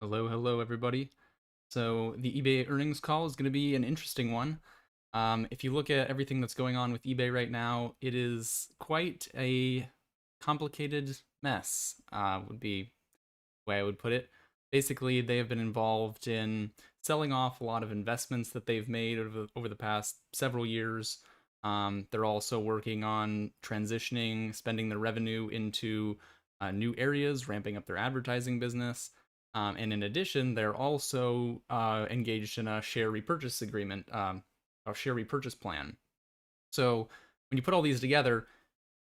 Hello, everybody. So the eBay earnings call is going to be an interesting one. If you look at everything that's going on with eBay right now, it is quite a complicated mess, would be the way I would put it. Basically, they have been involved in selling off a lot of investments that they've made over the past several years. They're also working on transitioning, spending their revenue into new areas, ramping up their advertising business. And in addition, they're also engaged in a share repurchase agreement, a share repurchase plan. So when you put all these together,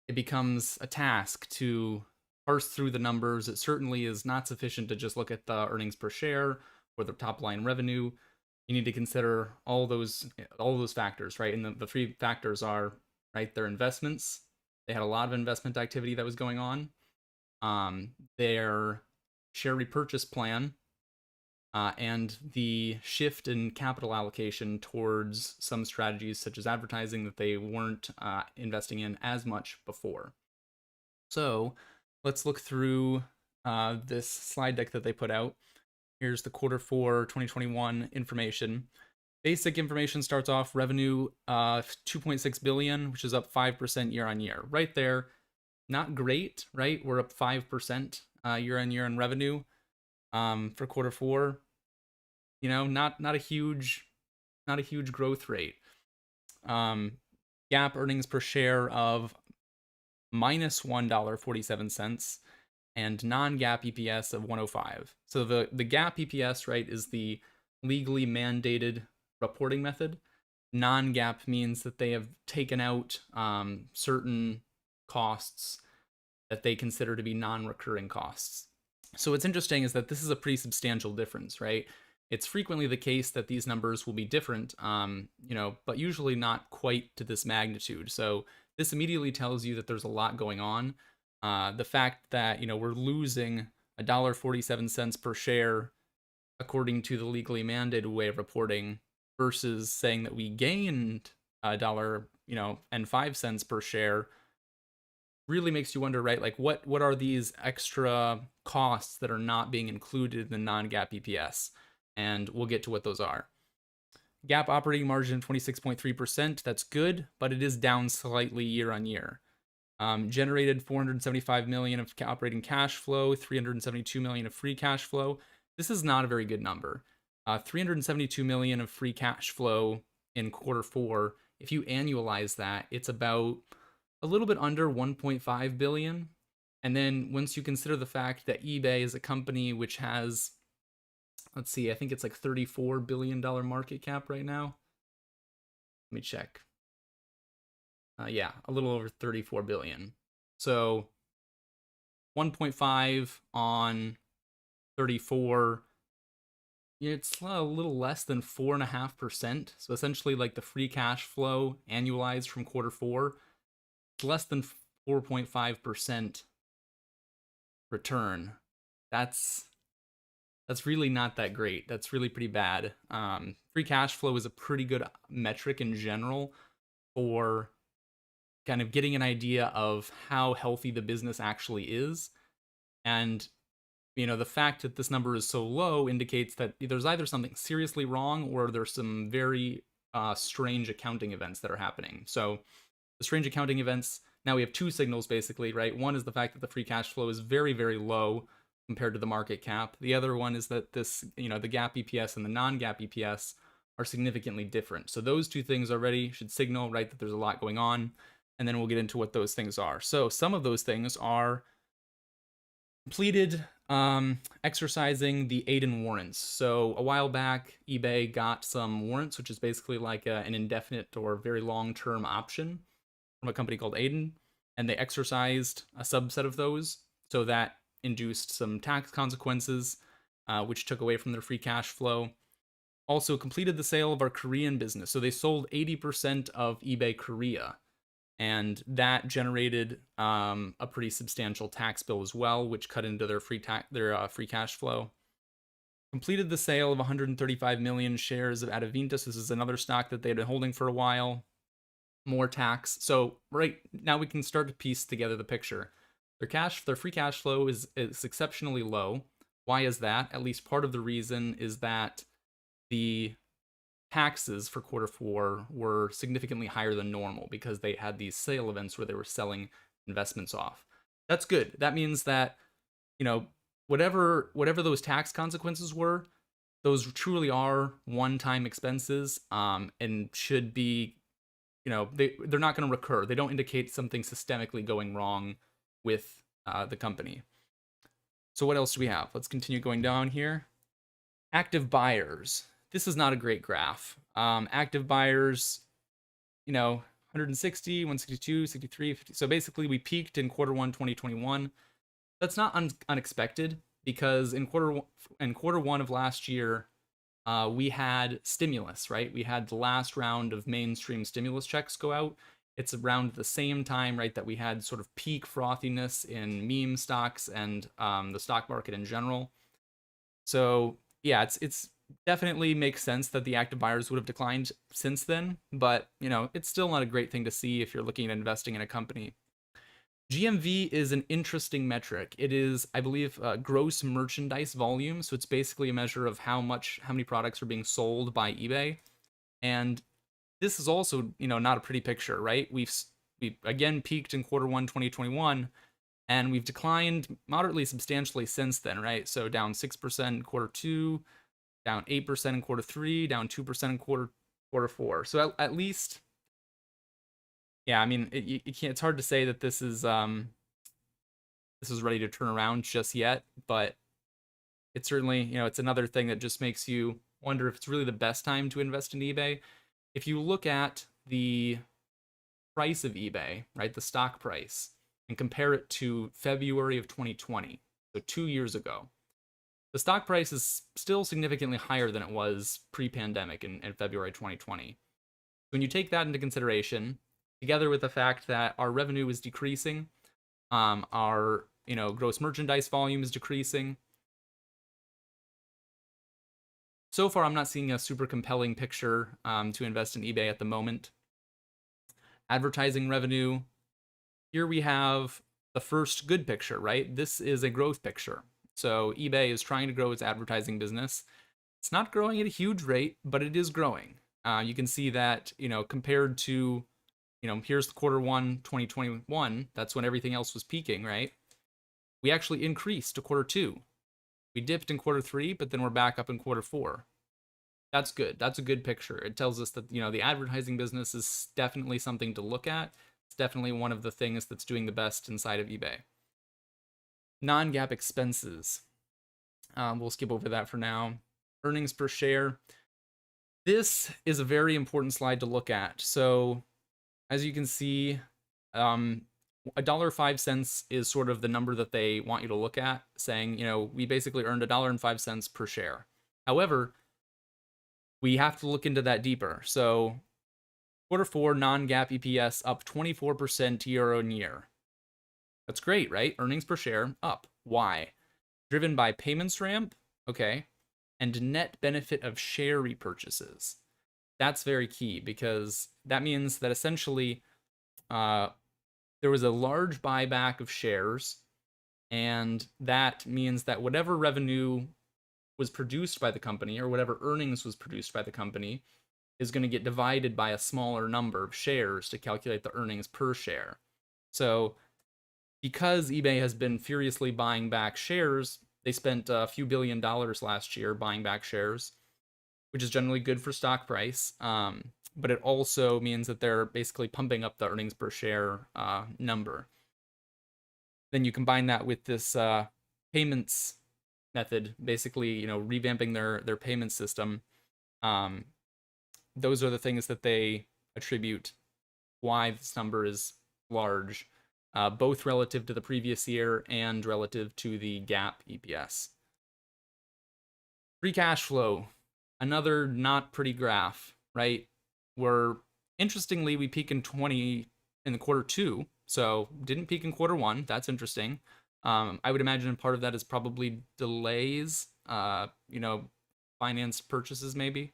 it becomes a task to parse through the numbers. It certainly is not sufficient to just look at the earnings per share or the top line revenue. You need to consider all those factors, right? And the three factors are, right, their investments. They had a lot of investment activity that was going on. Their share repurchase plan, and the shift in capital allocation towards some strategies such as advertising that they weren't investing in as much before. So let's look through this slide deck that they put out. Here's the Q4 2021 information. Basic information starts off revenue 2.6 billion, which is up 5% year on year. Right there, not great, right? We're up 5% year on year in revenue for Q4. You know, not a huge growth rate. GAAP earnings per share of minus $1.47 and non-GAAP EPS of 105. So the GAAP EPS, right, is the legally mandated reporting method. Non-GAAP means that they have taken out certain costs that they consider to be non-recurring costs. So what's interesting is that this is a pretty substantial difference, right? It's frequently the case that these numbers will be different, but usually not quite to this magnitude. So this immediately tells you that there's a lot going on. The fact that, we're losing $1.47 per share according to the legally mandated way of reporting versus saying that we gained $1.05 per share really makes you wonder, right? Like what are these extra costs that are not being included in the non-GAAP EPS? And we'll get to what those are. GAAP operating margin 26.3%. That's good, but it is down slightly year on year. Generated 475 million of operating cash flow, 372 million of free cash flow. This is not a very good number. 372 million of free cash flow in Q4. If you annualize that, it's about a little bit under 1.5 billion. And then once you consider the fact that eBay is a company which has, let's see, I think it's like $34 billion market cap right now. Let me check. Yeah, a little over 34 billion. So 1.5 on 34, it's a little less than 4.5%. So essentially, like the free cash flow annualized from Q4, it's less than 4.5% return. That's really not that great. That's really pretty bad. Free cash flow is a pretty good metric in general for kind of getting an idea of how healthy the business actually is. And, the fact that this number is so low indicates that there's either something seriously wrong or there's some very strange accounting events that are happening. So the strange accounting events, now we have two signals basically, right? One is the fact that the free cash flow is very, very low compared to the market cap. The other one is that this, the GAAP EPS and the non-GAAP EPS are significantly different. So those two things already should signal, right, that there's a lot going on. And then we'll get into what those things are. So some of those things are completed exercising the Aiden warrants. So a while back, eBay got some warrants, which is basically like an indefinite or very long-term option from a company called Aiden, and they exercised a subset of those. So that induced some tax consequences, which took away from their free cash flow. Also completed the sale of our Korean business. So they sold 80% of eBay Korea, and that generated a pretty substantial tax bill as well, which cut into their free cash flow. Completed the sale of 135 million shares of Adevinta. This is another stock that they had been holding for a while. More tax. So right now we can start to piece together the picture. Their free cash flow is exceptionally low. Why is that? At least part of the reason is that the taxes for quarter four were significantly higher than normal because they had these sale events where they were selling investments off. That's good. That means that, you know, whatever those tax consequences were, those truly are one-time expenses, and should be, they're not going to recur. They don't indicate something systemically going wrong with the company. So what else do we have? Let's continue going down here. Active buyers. This is not a great graph. Active buyers, 160, 162, 63, 50. So basically we peaked in quarter one 2021. That's not unexpected because in quarter one of last year, we had stimulus, right? We had the last round of mainstream stimulus checks go out. It's around the same time, right, that we had sort of peak frothiness in meme stocks and the stock market in general. So yeah, it's definitely makes sense that the active buyers would have declined since then, but it's still not a great thing to see if you're looking at investing in a company. GMV is an interesting metric. It is, I believe, gross merchandise volume. So it's basically a measure of how many products are being sold by eBay. And this is also, not a pretty picture, right? We again peaked in quarter one 2021, and we've declined moderately substantially since then, right? So down 6% in quarter two, down 8% in quarter three, down 2% in quarter four. So at least, yeah, I mean, it's hard to say that this is ready to turn around just yet, but it's certainly, it's another thing that just makes you wonder if it's really the best time to invest in eBay. If you look at the price of eBay, right, the stock price, and compare it to February of 2020, so 2 years ago, the stock price is still significantly higher than it was pre-pandemic in February 2020. When you take that into consideration, together with the fact that our revenue is decreasing, our gross merchandise volume is decreasing. So far, I'm not seeing a super compelling picture to invest in eBay at the moment. Advertising revenue. Here we have the first good picture, right? This is a growth picture. So eBay is trying to grow its advertising business. It's not growing at a huge rate, but it is growing. You can see that, compared to, here's the quarter one 2021. That's when everything else was peaking, right? We actually increased to quarter two. We dipped in quarter three, but then we're back up in quarter four. That's good. That's a good picture. It tells us that, the advertising business is definitely something to look at. It's definitely one of the things that's doing the best inside of eBay. Non-GAAP expenses. We'll skip over that for now. Earnings per share. This is a very important slide to look at. So as you can see, $1.05 is sort of the number that they want you to look at, saying, we basically earned $1.05 per share. However, we have to look into that deeper. So quarter four non-GAAP EPS up 24% year on year. That's great, right? Earnings per share up. Why? Driven by payments ramp, okay, and net benefit of share repurchases. That's very key because that means that essentially there was a large buyback of shares, and that means that whatever revenue was produced by the company or whatever earnings was produced by the company is going to get divided by a smaller number of shares to calculate the earnings per share. So because eBay has been furiously buying back shares, they spent a few $1 billion last year buying back shares, which is generally good for stock price. But it also means that they're basically pumping up the earnings per share number. Then you combine that with this payments method, basically, revamping their payment system. Those are the things that they attribute why this number is large, both relative to the previous year and relative to the GAAP EPS. Free cash flow, another not pretty graph, right? Interestingly, we peak in the quarter two, so didn't peak in quarter one. That's interesting. I would imagine part of that is probably delays, finance purchases maybe.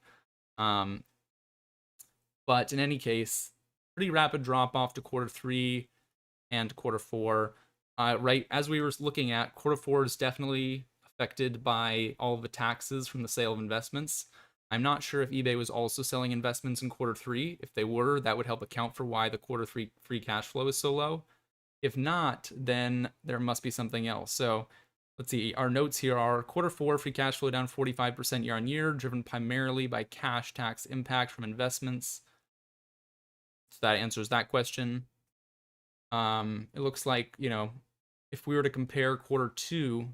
But in any case, pretty rapid drop off to quarter three and quarter four. Right, as we were looking at, quarter four is definitely a affected by all of the taxes from the sale of investments. I'm not sure if eBay was also selling investments in quarter three. If they were, that would help account for why the quarter three free cash flow is so low. If not, then there must be something else. So let's see. Our notes here are quarter four free cash flow down 45% year on year, driven primarily by cash tax impact from investments. So that answers that question. It looks like, if we were to compare quarter two,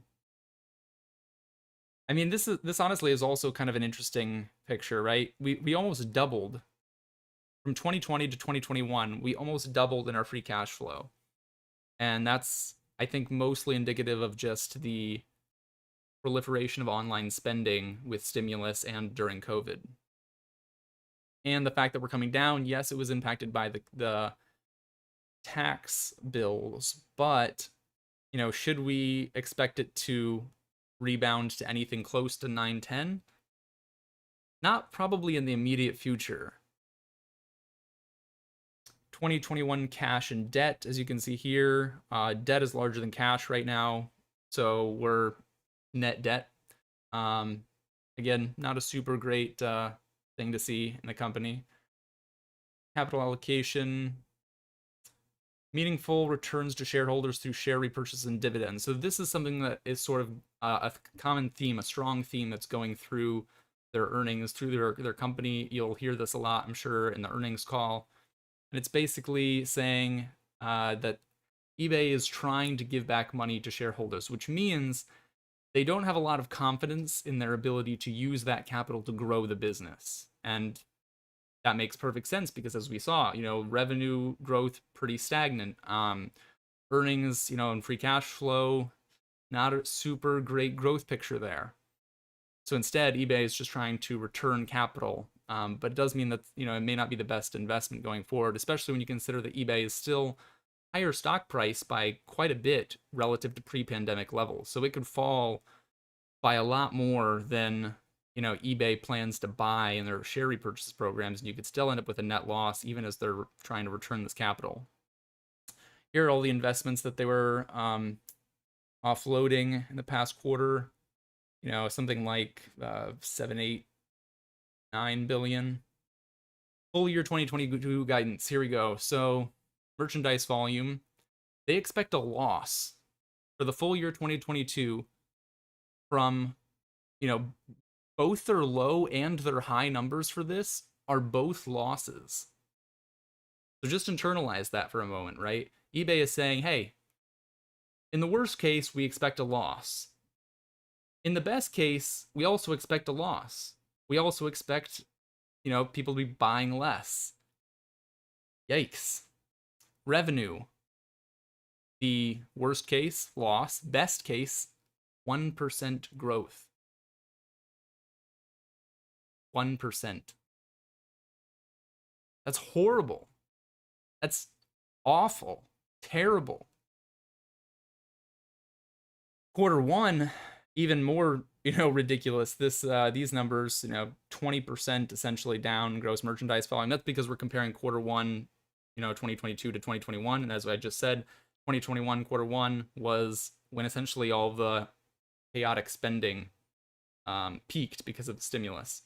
I mean, this honestly is also kind of an interesting picture, right? We almost doubled from 2020 to 2021. We almost doubled in our free cash flow, and that's, I think, mostly indicative of just the proliferation of online spending with stimulus and during COVID, and the fact that we're coming down. Yes, it was impacted by the tax bills, but should we expect it to rebound to anything close to 910? Not probably in the immediate future. 2021 cash and debt, as you can see here, debt is larger than cash right now, so we're net debt. Again, not a super great thing to see in the company. Capital allocation, meaningful returns to shareholders through share repurchase and dividends. So this is something that is sort of a common theme, a strong theme that's going through their earnings, through their company. You'll hear this a lot, I'm sure, in the earnings call. And it's basically saying that eBay is trying to give back money to shareholders, which means they don't have a lot of confidence in their ability to use that capital to grow the business. And that makes perfect sense because, as we saw, revenue growth pretty stagnant. Earnings, and free cash flow, not a super great growth picture there. So instead, eBay is just trying to return capital, but it does mean that it may not be the best investment going forward, especially when you consider that eBay is still higher stock price by quite a bit relative to pre-pandemic levels. So it could fall by a lot more than eBay plans to buy in their share repurchase programs, and you could still end up with a net loss even as they're trying to return this capital. Here are all the investments that they were offloading in the past quarter. Something like 7, 8, 9 billion. Full year 2022 guidance. Here we go. So merchandise volume, they expect a loss for the full year 2022 from, both their low and their high numbers for this are both losses. So just internalize that for a moment, right? eBay is saying, hey, in the worst case, we expect a loss. In the best case, we also expect a loss. We also expect, people to be buying less. Yikes. Revenue. The worst case, loss. Best case, 1% growth. 1%. That's horrible. That's awful. Terrible. Quarter one, even more, ridiculous. These numbers, 20% essentially down gross merchandise volume. That's because we're comparing quarter one, 2022 to 2021. And as I just said, 2021 quarter one was when essentially all the chaotic spending peaked because of the stimulus.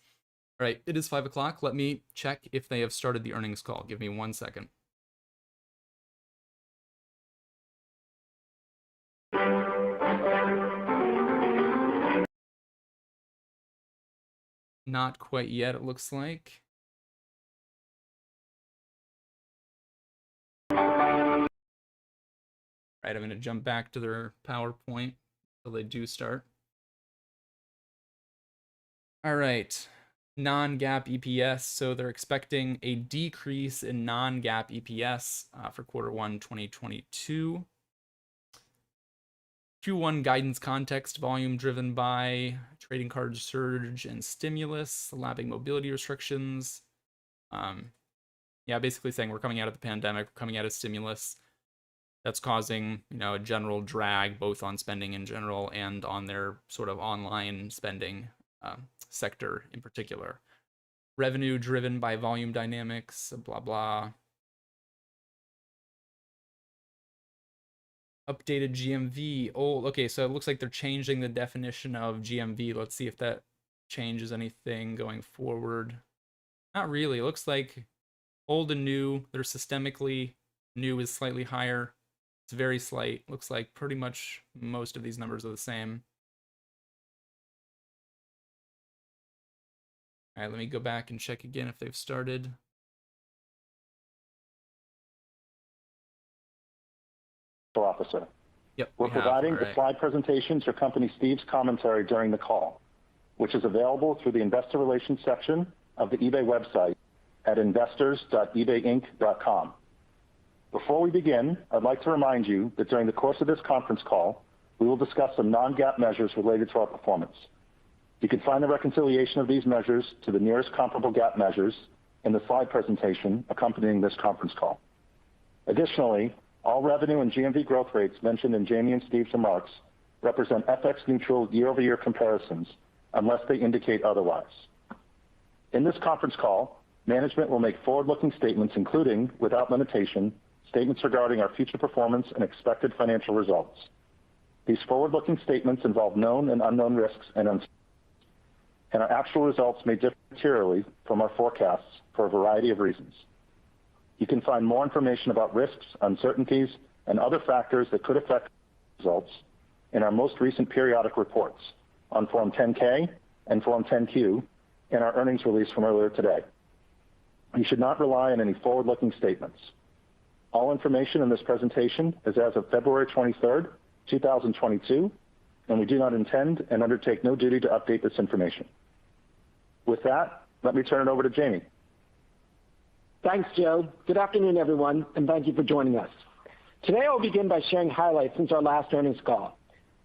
All right, it is 5 o'clock. Let me check if they have started the earnings call. Give me 1 second. Not quite yet, it looks like. All right, I'm going to jump back to their PowerPoint until they do start. All right, non-GAAP EPS. So they're expecting a decrease in non-GAAP EPS for quarter one 2022. Q1 guidance context, volume driven by trading card surge and stimulus, lapping mobility restrictions. Basically saying we're coming out of the pandemic, we're coming out of stimulus. That's causing, a general drag both on spending in general and on their sort of online spending sector in particular. Revenue driven by volume dynamics, blah, blah. Updated GMV, old. Okay, so it looks like they're changing the definition of GMV. Let's see if that changes anything going forward. Not really. It looks like old and new, they're systemically, new is slightly higher. It's very slight. Looks like pretty much most of these numbers are the same. All right, let me go back and check again if they've started. Officer. Yep. We're providing the slide presentations to accompany Steve's commentary during the call, which is available through the Investor Relations section of the eBay website at investors.ebayinc.com. Before we begin, I'd like to remind you that during the course of this conference call, we will discuss some non-GAAP measures related to our performance. You can find the reconciliation of these measures to the nearest comparable GAAP measures in the slide presentation accompanying this conference call. Additionally, all revenue and GMV growth rates mentioned in Jamie and Steve's remarks represent FX-neutral year-over-year comparisons unless they indicate otherwise. In this conference call, management will make forward-looking statements including, without limitation, statements regarding our future performance and expected financial results. These forward-looking statements involve known and unknown risks and uncertainties, and our actual results may differ materially from our forecasts for a variety of reasons. You can find more information about risks, uncertainties, and other factors that could affect results in our most recent periodic reports on Form 10-K and Form 10-Q and our earnings release from earlier today. You should not rely on any forward-looking statements. All information in this presentation is as of February 23rd, 2022, and we do not intend and undertake no duty to update this information. With that, let me turn it over to Jamie. Thanks, Joe. Good afternoon, everyone, and thank you for joining us. Today, I'll begin by sharing highlights since our last earnings call.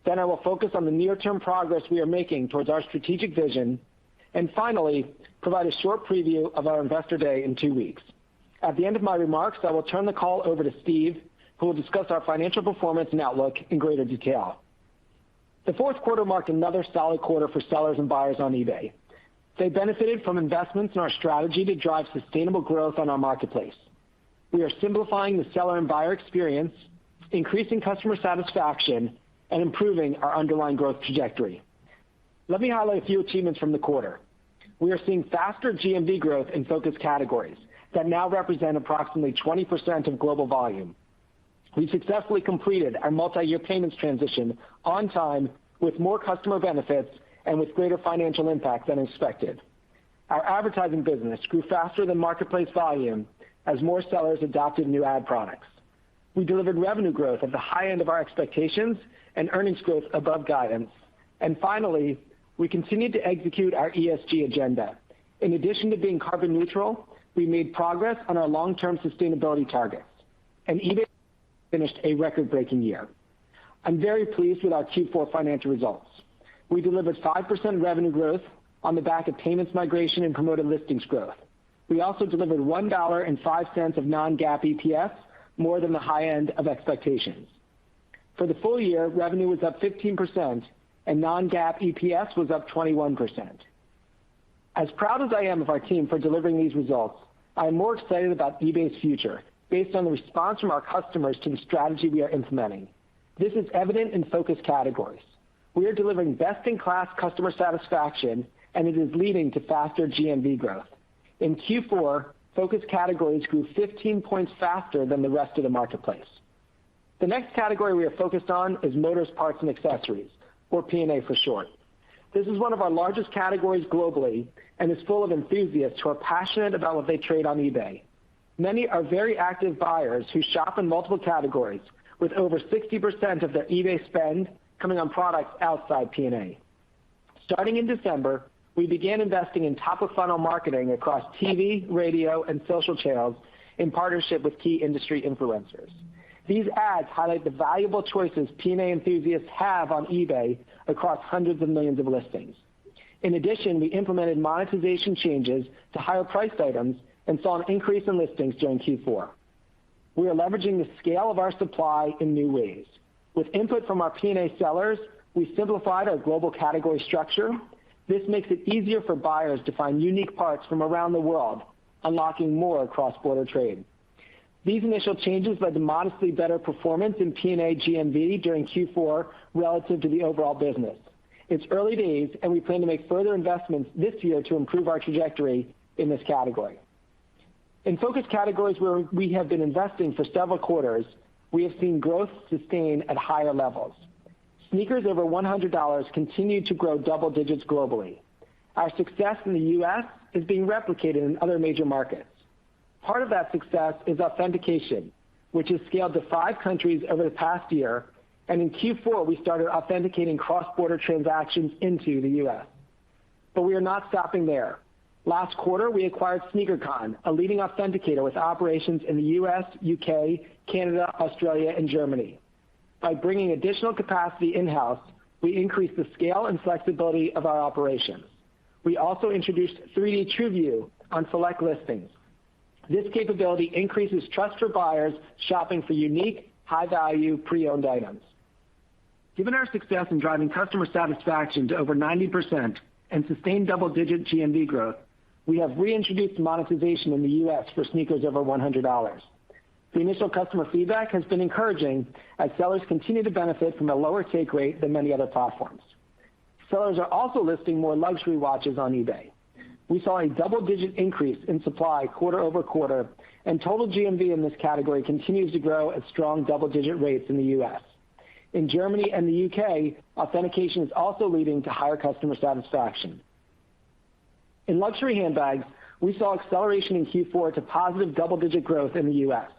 Then I will focus on the near-term progress we are making towards our strategic vision, and finally, provide a short preview of our Investor Day in 2 weeks. At the end of my remarks, I will turn the call over to Steve, who will discuss our financial performance and outlook in greater detail. The fourth quarter marked another solid quarter for sellers and buyers on eBay. They benefited from investments in our strategy to drive sustainable growth on our marketplace. We are simplifying the seller and buyer experience, increasing customer satisfaction, and improving our underlying growth trajectory. Let me highlight a few achievements from the quarter. We are seeing faster GMV growth in focus categories that now represent approximately 20% of global volume. We successfully completed our multi-year payments transition on time with more customer benefits and with greater financial impact than expected. Our advertising business grew faster than marketplace volume as more sellers adopted new ad products. We delivered revenue growth at the high end of our expectations and earnings growth above guidance. And finally, we continued to execute our ESG agenda. In addition to being carbon neutral, we made progress on our long-term sustainability targets, and eBay finished a record-breaking year. I'm very pleased with our Q4 financial results. We delivered 5% revenue growth on the back of payments migration and promoted listings growth. We also delivered $1.05 of non-GAAP EPS, more than the high end of expectations. For the full year, revenue was up 15%, and non-GAAP EPS was up 21%. As proud as I am of our team for delivering these results, I am more excited about eBay's future based on the response from our customers to the strategy we are implementing. This is evident in focus categories. We are delivering best-in-class customer satisfaction, and it is leading to faster GMV growth. In Q4, focus categories grew 15 points faster than the rest of the marketplace. The next category we are focused on is motors, parts, and accessories, or P&A for short. This is one of our largest categories globally and is full of enthusiasts who are passionate about what they trade on eBay. Many are very active buyers who shop in multiple categories, with over 60% of their eBay spend coming on products outside P&A. Starting in December, we began investing in top-of-funnel marketing across TV, radio, and social channels in partnership with key industry influencers. These ads highlight the valuable choices P&A enthusiasts have on eBay across hundreds of millions of listings. In addition, we implemented monetization changes to higher-priced items and saw an increase in listings during Q4. We are leveraging the scale of our supply in new ways. With input from our P&A sellers, we simplified our global category structure. This makes it easier for buyers to find unique parts from around the world, unlocking more cross-border trade. These initial changes led to modestly better performance in P&A GMV during Q4 relative to the overall business. It's early days, and we plan to make further investments this year to improve our trajectory in this category. In focus categories where we have been investing for several quarters, we have seen growth sustain at higher levels. Sneakers over $100 continue to grow double digits globally. Our success in the U.S. is being replicated in other major markets. Part of that success is authentication, which has scaled to 5 countries over the past year, and in Q4 we started authenticating cross-border transactions into the U.S. But we are not stopping there. Last quarter, we acquired SneakerCon, a leading authenticator with operations in the U.S., UK, Canada, Australia, and Germany. By bringing additional capacity in-house, we increased the scale and flexibility of our operations. We also introduced 3D TrueView on select listings. This capability increases trust for buyers shopping for unique, high-value, pre-owned items. Given our success in driving customer satisfaction to over 90% and sustained double-digit GMV growth, we have reintroduced monetization in the U.S. for sneakers over $100. The initial customer feedback has been encouraging as sellers continue to benefit from a lower take rate than many other platforms. Sellers are also listing more luxury watches on eBay. We saw a double-digit increase in supply quarter over quarter, and total GMV in this category continues to grow at strong double-digit rates in the U.S. In Germany and the UK, authentication is also leading to higher customer satisfaction. In luxury handbags, we saw acceleration in Q4 to positive double-digit growth in the U.S.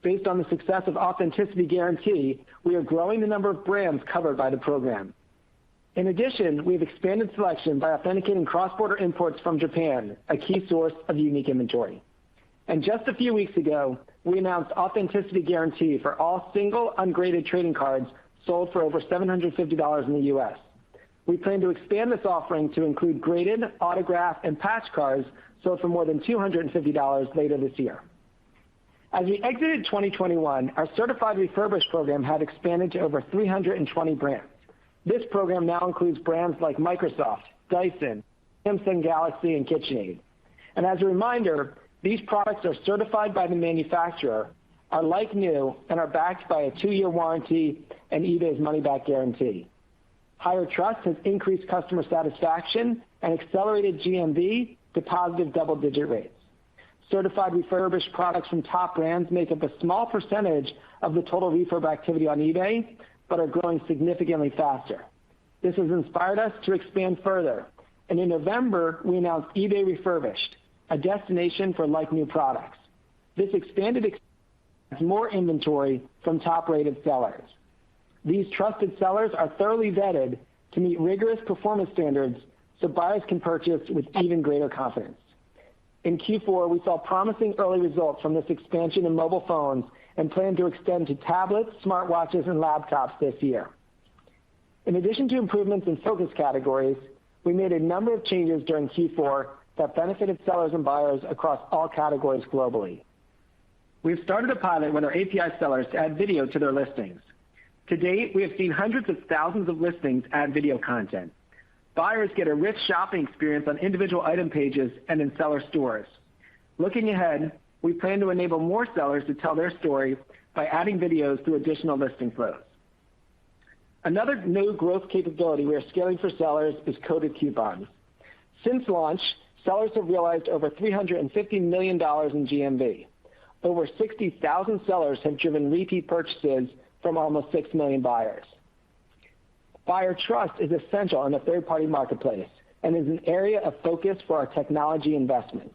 Based on the success of Authenticity Guarantee, we are growing the number of brands covered by the program. In addition, we have expanded selection by authenticating cross-border imports from Japan, a key source of unique inventory. And just a few weeks ago, we announced Authenticity Guarantee for all single ungraded trading cards sold for over $750 in the U.S. We plan to expand this offering to include graded, autograph, and patch cards sold for more than $250 later this year. As we exited 2021, our Certified Refurbished program had expanded to over 320 brands. This program now includes brands like Microsoft, Dyson, Samsung Galaxy, and KitchenAid. And as a reminder, these products are certified by the manufacturer, are like new, and are backed by a 2-year warranty and eBay's money-back guarantee. Higher trust has increased customer satisfaction and accelerated GMV to positive double-digit rates. Certified refurbished products from top brands make up a small percentage of the total refurb activity on eBay, but are growing significantly faster. This has inspired us to expand further, and in November, we announced eBay Refurbished, a destination for like-new products. This expanded has more inventory from top-rated sellers. These trusted sellers are thoroughly vetted to meet rigorous performance standards so buyers can purchase with even greater confidence. In Q4, we saw promising early results from this expansion in mobile phones and plan to extend to tablets, smartwatches, and laptops this year. In addition to improvements in focus categories, we made a number of changes during Q4 that benefited sellers and buyers across all categories globally. We've started a pilot with our API sellers to add video to their listings. To date, we have seen hundreds of thousands of listings add video content. Buyers get a rich shopping experience on individual item pages and in seller stores. Looking ahead, we plan to enable more sellers to tell their story by adding videos through additional listing flows. Another new growth capability we are scaling for sellers is coded coupons. Since launch, sellers have realized over $350 million in GMV. Over 60,000 sellers have driven repeat purchases from almost 6 million buyers. Buyer trust is essential in a third-party marketplace and is an area of focus for our technology investment.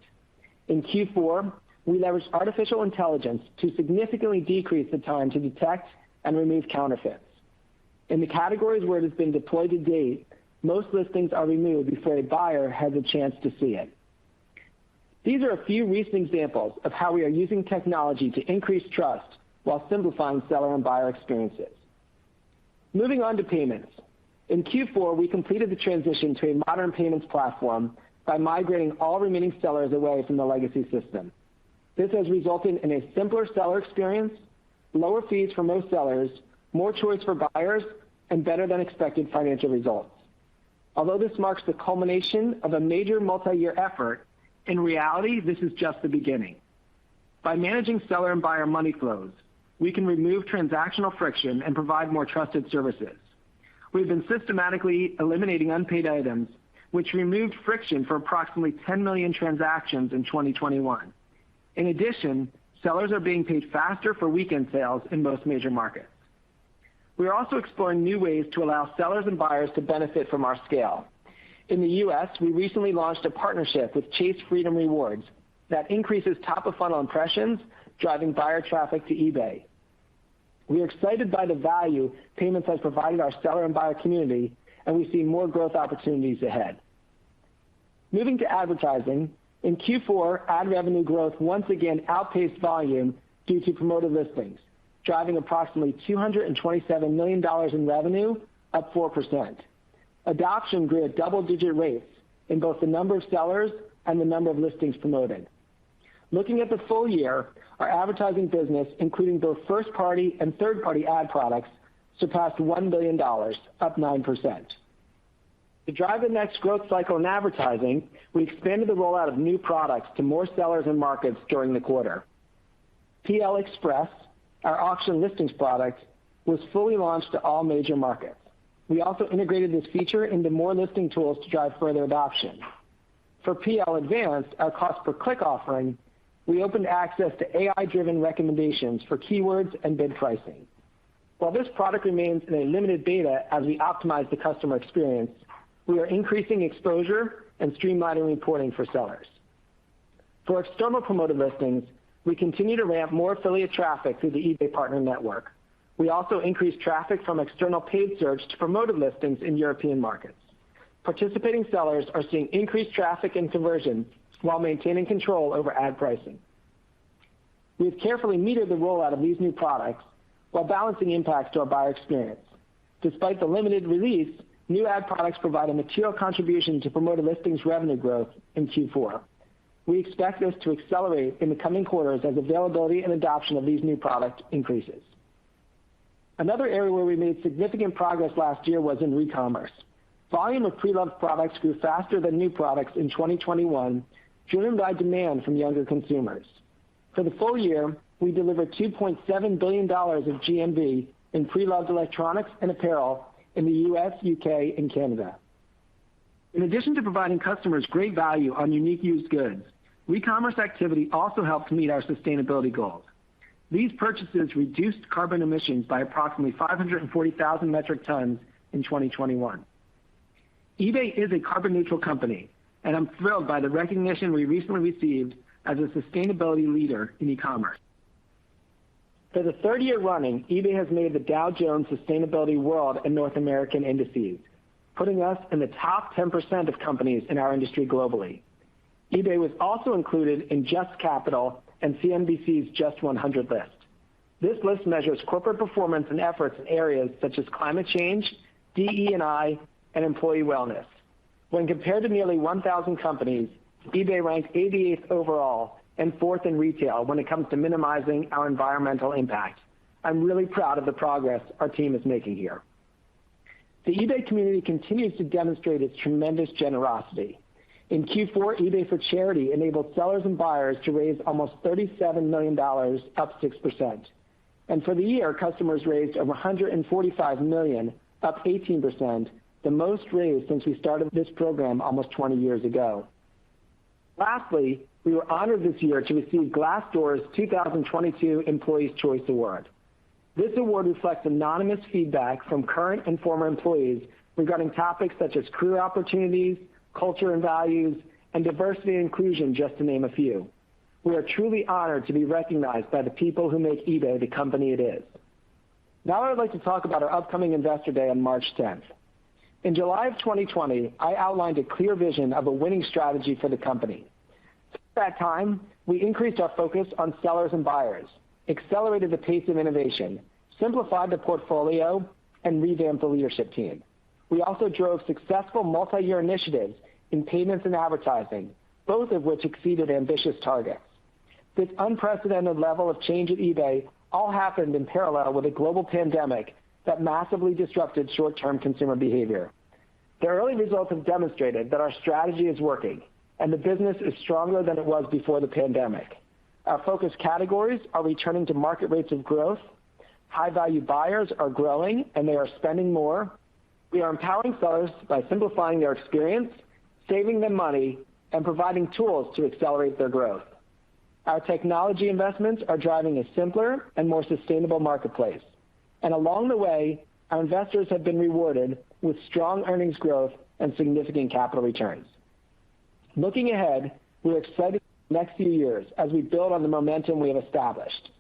In Q4, we leveraged artificial intelligence to significantly decrease the time to detect and remove counterfeits. In the categories where it has been deployed to date, most listings are removed before a buyer has a chance to see it. These are a few recent examples of how we are using technology to increase trust while simplifying seller and buyer experiences. Moving on to payments. In Q4, we completed the transition to a modern payments platform by migrating all remaining sellers away from the legacy system. This has resulted in a simpler seller experience, lower fees for most sellers, more choice for buyers, and better than expected financial results. Although this marks the culmination of a major multi-year effort, in reality, this is just the beginning. By managing seller and buyer money flows, we can remove transactional friction and provide more trusted services. We've been systematically eliminating unpaid items, which removed friction for approximately 10 million transactions in 2021. In addition, sellers are being paid faster for weekend sales in most major markets. We are also exploring new ways to allow sellers and buyers to benefit from our scale. In the U.S., we recently launched a partnership with Chase Freedom Rewards that increases top-of-funnel impressions, driving buyer traffic to eBay. We are excited by the value payments has provided our seller and buyer community, and we see more growth opportunities ahead. Moving to advertising, in Q4, ad revenue growth once again outpaced volume due to promoted listings, driving approximately $227 million in revenue, up 4%. Adoption grew at double-digit rates in both the number of sellers and the number of listings promoted. Looking at the full year, our advertising business, including both first-party and third-party ad products, surpassed $1 billion, up 9%. To drive the next growth cycle in advertising, we expanded the rollout of new products to more sellers and markets during the quarter. PL Express, our auction listings product, was fully launched to all major markets. We also integrated this feature into more listing tools to drive further adoption. For PL Advanced, our cost-per-click offering, we opened access to AI-driven recommendations for keywords and bid pricing. While this product remains in a limited beta as we optimize the customer experience, we are increasing exposure and streamlining reporting for sellers. For external promoted listings, we continue to ramp more affiliate traffic through the eBay Partner Network. We also increased traffic from external paid search to promoted listings in European markets. Participating sellers are seeing increased traffic and conversion while maintaining control over ad pricing. We have carefully metered the rollout of these new products while balancing impacts to our buyer experience. Despite the limited release, new ad products provide a material contribution to promoted listings revenue growth in Q4. We expect this to accelerate in the coming quarters as availability and adoption of these new products increases. Another area where we made significant progress last year was in re-commerce. Volume of pre-loved products grew faster than new products in 2021, driven by demand from younger consumers. For the full year, we delivered $2.7 billion of GMV in pre-loved electronics and apparel in the U.S., UK, and Canada. In addition to providing customers great value on unique used goods, re-commerce activity also helps meet our sustainability goals. These purchases reduced carbon emissions by approximately 540,000 metric tons in 2021. eBay is a carbon-neutral company, and I'm thrilled by the recognition we recently received as a sustainability leader in e-commerce. For the third year running, eBay has made the Dow Jones Sustainability World and North American indices, putting us in the top 10% of companies in our industry globally. eBay was also included in Just Capital and CNBC's Just 100 list. This list measures corporate performance and efforts in areas such as climate change, DE&I, and employee wellness. When compared to nearly 1,000 companies, eBay ranked 88th overall and 4th in retail when it comes to minimizing our environmental impact. I'm really proud of the progress our team is making here. The eBay community continues to demonstrate its tremendous generosity. In Q4, eBay for Charity enabled sellers and buyers to raise almost $37 million, up 6%. And for the year, customers raised over $145 million, up 18%, the most raised since we started this program almost 20 years ago. Lastly, we were honored this year to receive Glassdoor's 2022 Employees' Choice Award. This award reflects anonymous feedback from current and former employees regarding topics such as career opportunities, culture and values, and diversity and inclusion, just to name a few. We are truly honored to be recognized by the people who make eBay the company it is. Now I would like to talk about our upcoming Investor Day on March 10th. In July of 2020, I outlined a clear vision of a winning strategy for the company. At that time, we increased our focus on sellers and buyers, accelerated the pace of innovation, simplified the portfolio, and revamped the leadership team. We also drove successful multi-year initiatives in payments and advertising, both of which exceeded ambitious targets. This unprecedented level of change at eBay all happened in parallel with a global pandemic that massively disrupted short-term consumer behavior. The early results have demonstrated that our strategy is working, and the business is stronger than it was before the pandemic. Our focus categories are returning to market rates of growth. High-value buyers are growing, and they are spending more. We are empowering sellers by simplifying their experience, saving them money, and providing tools to accelerate their growth. Our technology investments are driving a simpler and more sustainable marketplace. And along the way, our investors have been rewarded with strong earnings growth and significant capital returns. Looking ahead, we're excited for the next few years as we build on the momentum we have established.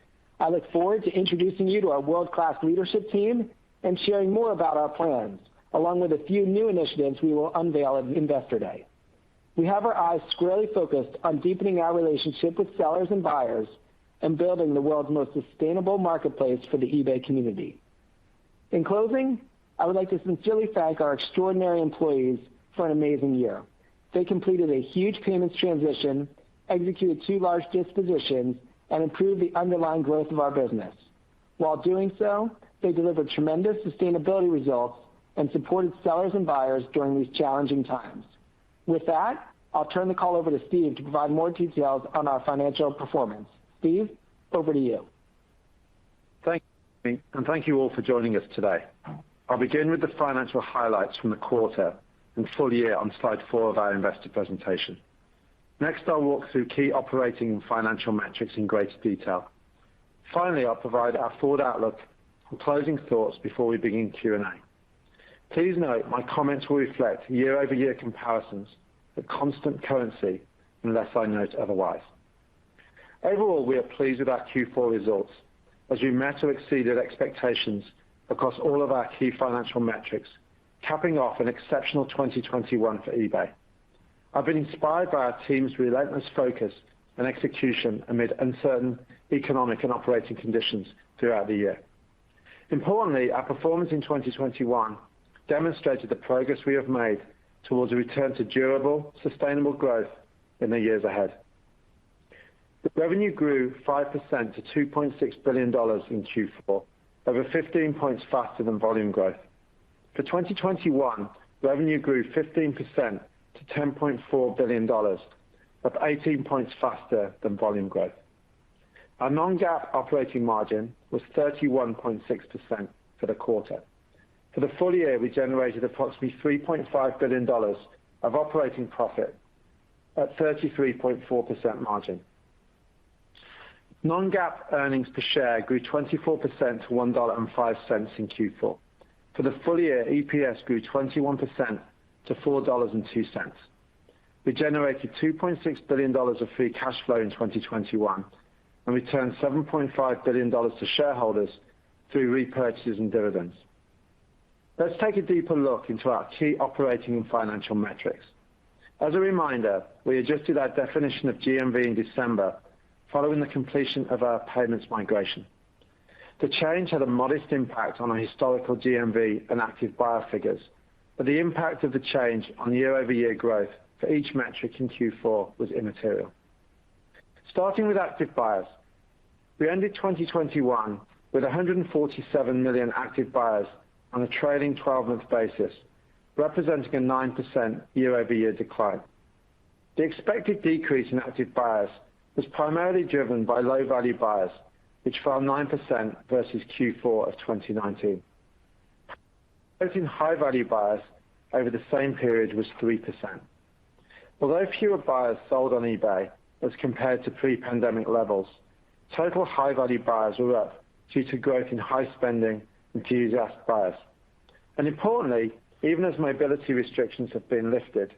I look forward to introducing you to our world-class leadership team and sharing more about our plans, along with a few new initiatives we will unveil at Investor Day. We have our eyes squarely focused on deepening our relationship with sellers and buyers and building the world's most sustainable marketplace for the eBay community. In closing, I would like to sincerely thank our extraordinary employees for an amazing year. They completed a huge payments transition, executed 2 large dispositions, and improved the underlying growth of our business. While doing so, they delivered tremendous sustainability results and supported sellers and buyers during these challenging times. With that, I'll turn the call over to Steve to provide more details on our financial performance. Steve, over to you. Thank you, and thank you all for joining us today. I'll begin with the financial highlights from the quarter and full year on slide 4 of our investor presentation. Next, I'll walk through key operating and financial metrics in greater detail. Finally, I'll provide our forward outlook and closing thoughts before we begin Q&A. Please note my comments will reflect year-over-year comparisons at constant currency unless I note otherwise. Overall, we are pleased with our Q4 results as we met or exceeded expectations across all of our key financial metrics, capping off an exceptional 2021 for eBay. I've been inspired by our team's relentless focus and execution amid uncertain economic and operating conditions throughout the year. Importantly, our performance in 2021 demonstrated the progress we have made towards a return to durable, sustainable growth in the years ahead. The revenue grew 5% to $2.6 billion in Q4, over 15 points faster than volume growth. For 2021, revenue grew 15% to $10.4 billion, up 18 points faster than volume growth. Our non-GAAP operating margin was 31.6% for the quarter. For the full year, we generated approximately $3.5 billion of operating profit at 33.4% margin. Non-GAAP earnings per share grew 24% to $1.05 in Q4. For the full year, EPS grew 21% to $4.02. We generated $2.6 billion of free cash flow in 2021 and returned $7.5 billion to shareholders through repurchases and dividends. Let's take a deeper look into our key operating and financial metrics. As a reminder, we adjusted our definition of GMV in December following the completion of our payments migration. The change had a modest impact on our historical GMV and active buyer figures, but the impact of the change on year-over-year growth for each metric in Q4 was immaterial. Starting with active buyers, we ended 2021 with 147 million active buyers on a trailing 12-month basis, representing a 9% year-over-year decline. The expected decrease in active buyers was primarily driven by low-value buyers, which fell 9% versus Q4 of 2019. Growth in high-value buyers over the same period was 3%. Although fewer buyers sold on eBay as compared to pre-pandemic levels, total high-value buyers were up due to growth in high-spending enthusiast buyers. And importantly, even as mobility restrictions have been lifted,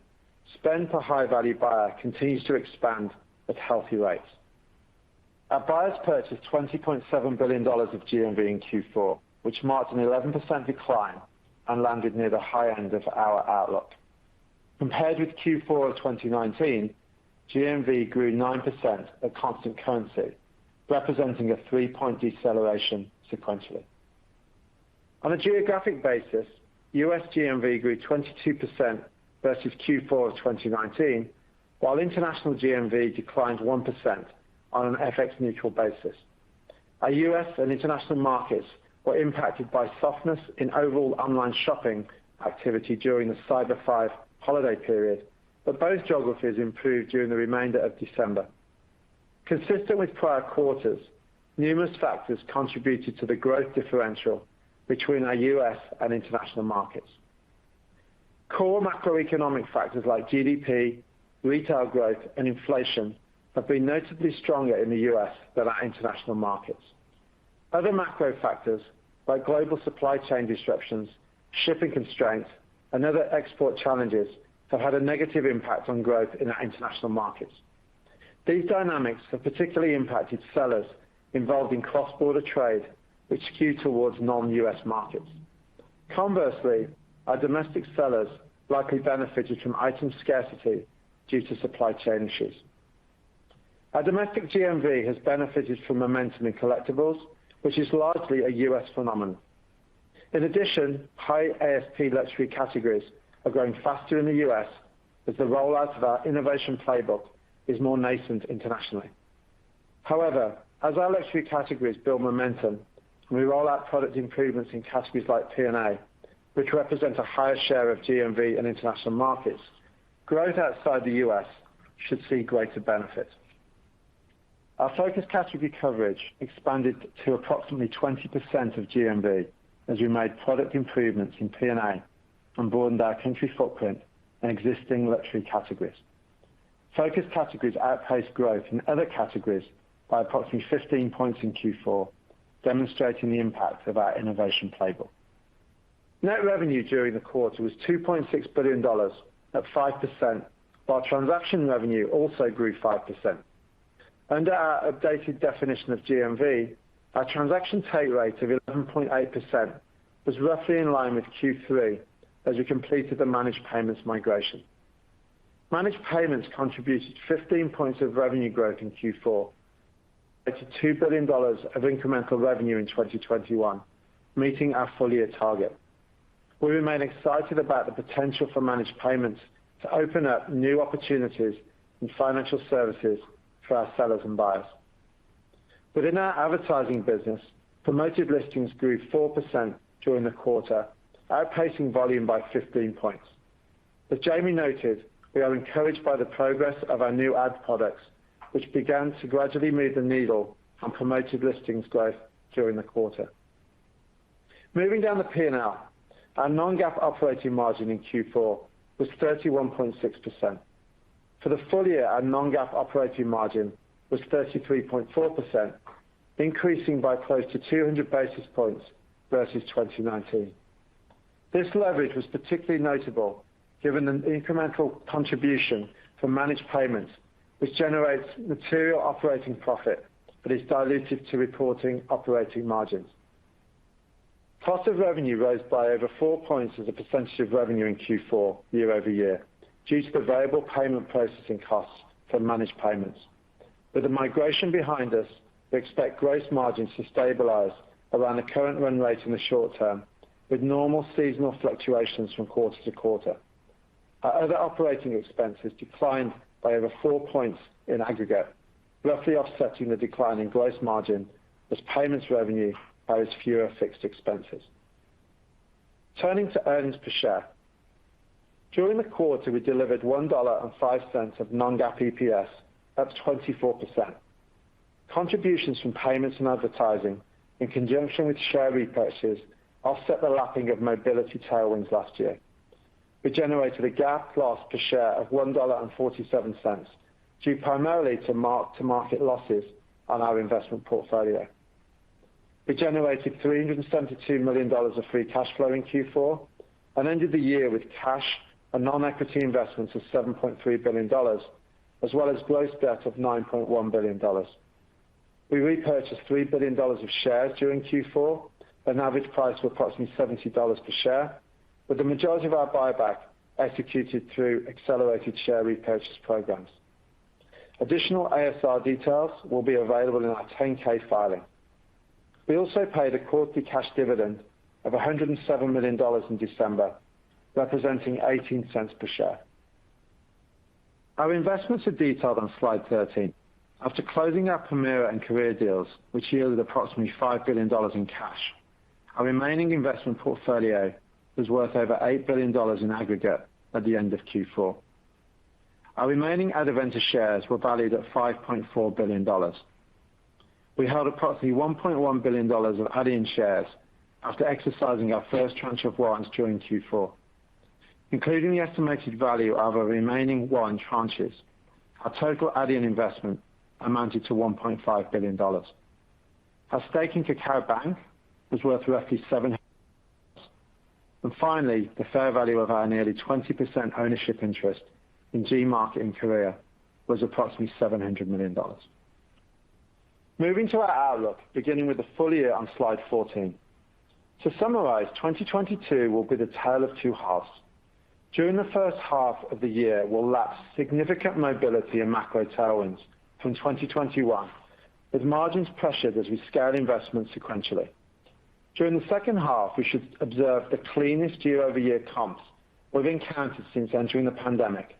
spend per high-value buyer continues to expand at healthy rates. Our buyers purchased $20.7 billion of GMV in Q4, which marked an 11% decline and landed near the high end of our outlook. Compared with Q4 of 2019, GMV grew 9% at constant currency, representing a 3-point deceleration sequentially. On a geographic basis, US GMV grew 22% versus Q4 of 2019, while international GMV declined 1% on an FX-neutral basis. Our US and international markets were impacted by softness in overall online shopping activity during the Cyber 5 holiday period, but both geographies improved during the remainder of December. Consistent with prior quarters, numerous factors contributed to the growth differential between our U.S. and international markets. Core macroeconomic factors like GDP, retail growth, and inflation have been notably stronger in the U.S. than our international markets. Other macro factors like global supply chain disruptions, shipping constraints, and other export challenges have had a negative impact on growth in our international markets. These dynamics have particularly impacted sellers involved in cross-border trade, which skew towards non-U.S. markets. Conversely, our domestic sellers likely benefited from item scarcity due to supply chain issues. Our domestic GMV has benefited from momentum in collectibles, which is largely a U.S. phenomenon. In addition, high ASP luxury categories are growing faster in the U.S. as the rollout of our innovation playbook is more nascent internationally. However, as our luxury categories build momentum and we roll out product improvements in categories like P&A, which represent a higher share of GMV in international markets, growth outside the U.S. should see greater benefit. Our focus category coverage expanded to approximately 20% of GMV as we made product improvements in P&A and broadened our country footprint in existing luxury categories. Focus categories outpaced growth in other categories by approximately 15 points in Q4, demonstrating the impact of our innovation playbook. Net revenue during the quarter was $2.6 billion, up 5%, while transaction revenue also grew 5%. Under our updated definition of GMV, our transaction take rate of 11.8% was roughly in line with Q3 as we completed the managed payments migration. Managed payments contributed 15 points of revenue growth in Q4 to $2 billion of incremental revenue in 2021, meeting our full-year target. We remain excited about the potential for managed payments to open up new opportunities in financial services for our sellers and buyers. Within our advertising business, promoted listings grew 4% during the quarter, outpacing volume by 15 points. As Jamie noted, we are encouraged by the progress of our new ad products, which began to gradually move the needle on promoted listings growth during the quarter. Moving down the P&L, our non-GAAP operating margin in Q4 was 31.6%. For the full year, our non-GAAP operating margin was 33.4%, increasing by close to 200 basis points versus 2019. This leverage was particularly notable given the incremental contribution from managed payments, which generates material operating profit but is dilutive to reporting operating margins. Cost of revenue rose by over 4 points as a percentage of revenue in Q4 year-over-year due to the variable payment processing costs for managed payments. With the migration behind us, we expect gross margins to stabilize around the current run rate in the short term, with normal seasonal fluctuations from quarter to quarter. Our other operating expenses declined by over 4 points in aggregate, roughly offsetting the decline in gross margin as payments revenue carries fewer fixed expenses. Turning to earnings per share. During the quarter, we delivered $1.05 of non-GAAP EPS, up 24%. Contributions from payments and advertising, in conjunction with share repurchases, offset the lapping of mobility tailwinds last year. We generated a GAAP loss per share of $1.47, due primarily to mark-to-market losses on our investment portfolio. We generated $372 million of free cash flow in Q4 and ended the year with cash and non-equity investments of $7.3 billion, as well as gross debt of $9.1 billion. We repurchased $3 billion of shares during Q4, an average price of approximately $70 per share, with the majority of our buyback executed through accelerated share repurchase programs. Additional ASR details will be available in our 10-K filing. We also paid a quarterly cash dividend of $107 million in December, representing 18 cents per share. Our investments are detailed on slide 13. After closing our Permira and Korea deals, which yielded approximately $5 billion in cash, our remaining investment portfolio was worth over $8 billion in aggregate at the end of Q4. Our remaining Adevinta shares were valued at $5.4 billion. We held approximately $1.1 billion of Adyen shares after exercising our first tranche of warrants during Q4. Including the estimated value of our remaining warrant tranches, our total Adyen investment amounted to $1.5 billion. Our stake in KakaoBank was worth roughly $700. And finally, the fair value of our nearly 20% ownership interest in Gmarket in Korea was approximately $700 million. Moving to our outlook, beginning with the full year on slide 14. To summarize, 2022 will be the tale of two halves. During the first half of the year, we'll lap significant mobility and macro tailwinds from 2021, with margins pressured as we scale investments sequentially. During the second half, we should observe the cleanest year-over-year comps we've encountered since entering the pandemic,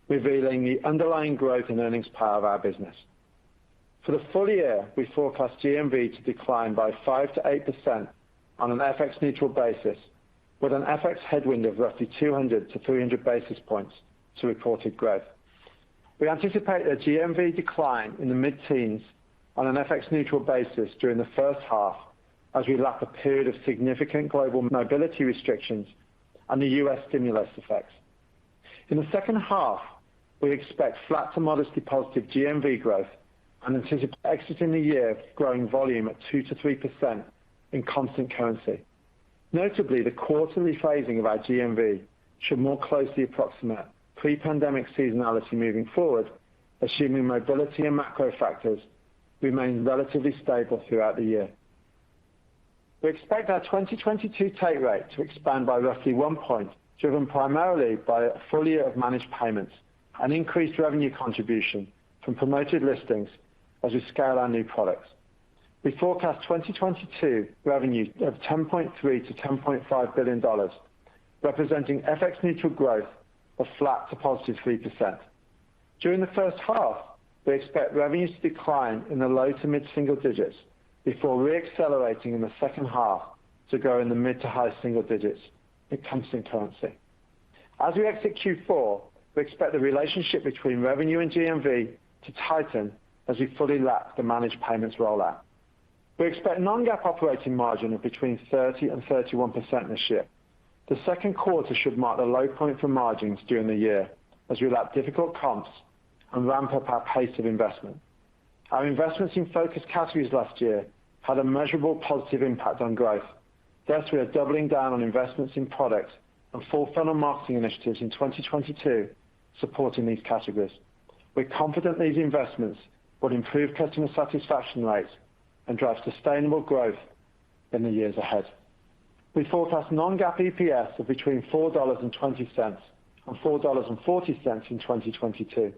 revealing the underlying growth and earnings power of our business. For the full year, we forecast GMV to decline by 5 to 8% on an FX neutral basis, with an FX headwind of roughly 200 to 300 basis points to reported growth. We anticipate a GMV decline in the mid-teens on an FX neutral basis during the first half as we lap a period of significant global mobility restrictions and the U.S. stimulus effects. In the second half, we expect flat to modestly positive GMV growth and anticipate exiting the year growing volume at 2 to 3% in constant currency. Notably, the quarterly phasing of our GMV should more closely approximate pre-pandemic seasonality moving forward, assuming mobility and macro factors remain relatively stable throughout the year. We expect our 2022 take rate to expand by roughly 1 point, driven primarily by a full year of managed payments and increased revenue contribution from promoted listings as we scale our new products. We forecast 2022 revenue of $10.3 to $10.5 billion, representing FX neutral growth of flat to positive 3%. During the first half, we expect revenues to decline in the low to mid single digits before re-accelerating in the second half to grow in the mid to high single digits in constant currency. As we exit Q4, we expect the relationship between revenue and GMV to tighten as we fully lap the managed payments rollout. We expect non-GAAP operating margin of between 30 and 31% this year. The second quarter should mark the low point for margins during the year as we lap difficult comps and ramp up our pace of investment. Our investments in focus categories last year had a measurable positive impact on growth. Thus, we are doubling down on investments in product and full funnel marketing initiatives in 2022 supporting these categories. We're confident these investments will improve customer satisfaction rates and drive sustainable growth in the years ahead. We forecast non-GAAP EPS of between $4.20 and $4.40 in 2022.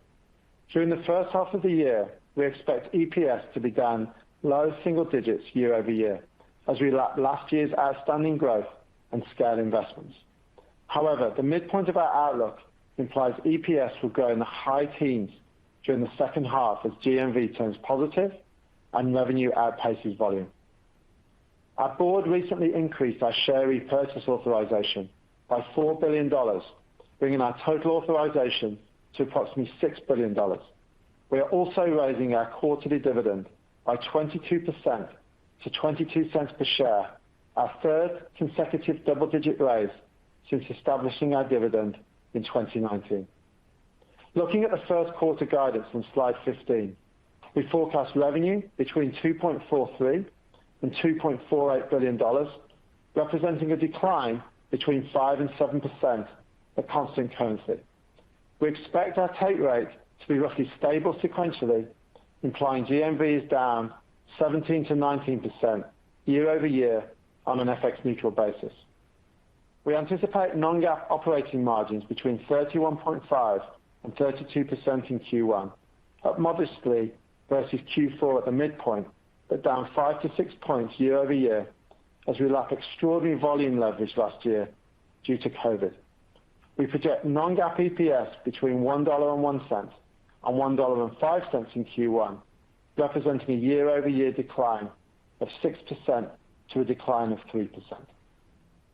During the first half of the year, we expect EPS to be down low single digits year over year as we lap last year's outstanding growth and scale investments. However, the midpoint of our outlook implies EPS will grow in the high teens during the second half as GMV turns positive and revenue outpaces volume. Our board recently increased our share repurchase authorization by $4 billion, bringing our total authorization to approximately $6 billion. We are also raising our quarterly dividend by 22% to 22 cents per share, our third consecutive double-digit raise since establishing our dividend in 2019. Looking at the first quarter guidance on slide 15, we forecast revenue between $2.43 and $2.48 billion, representing a decline between 5 and 7% at constant currency. We expect our take rate to be roughly stable sequentially, implying GMV is down 17 to 19% year over year on an FX neutral basis. We anticipate non-GAAP operating margins between 31.5 and 32% in Q1, up modestly versus Q4 at the midpoint, but down 5 to 6 points year over year as we lap extraordinary volume leverage last year due to COVID. We project non-GAAP EPS between $1.01 and $1.05 in Q1, representing a year-over-year decline of 6% to a decline of 3%.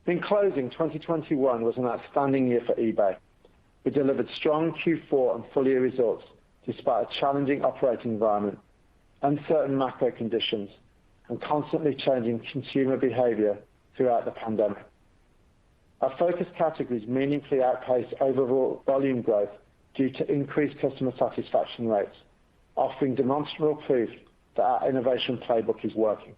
In closing, 2021 was an outstanding year for eBay. We delivered strong Q4 and full-year results despite a challenging operating environment, uncertain macro conditions, and constantly changing consumer behavior throughout the pandemic. Our focus categories meaningfully outpaced overall volume growth due to increased customer satisfaction rates, offering demonstrable proof that our innovation playbook is working.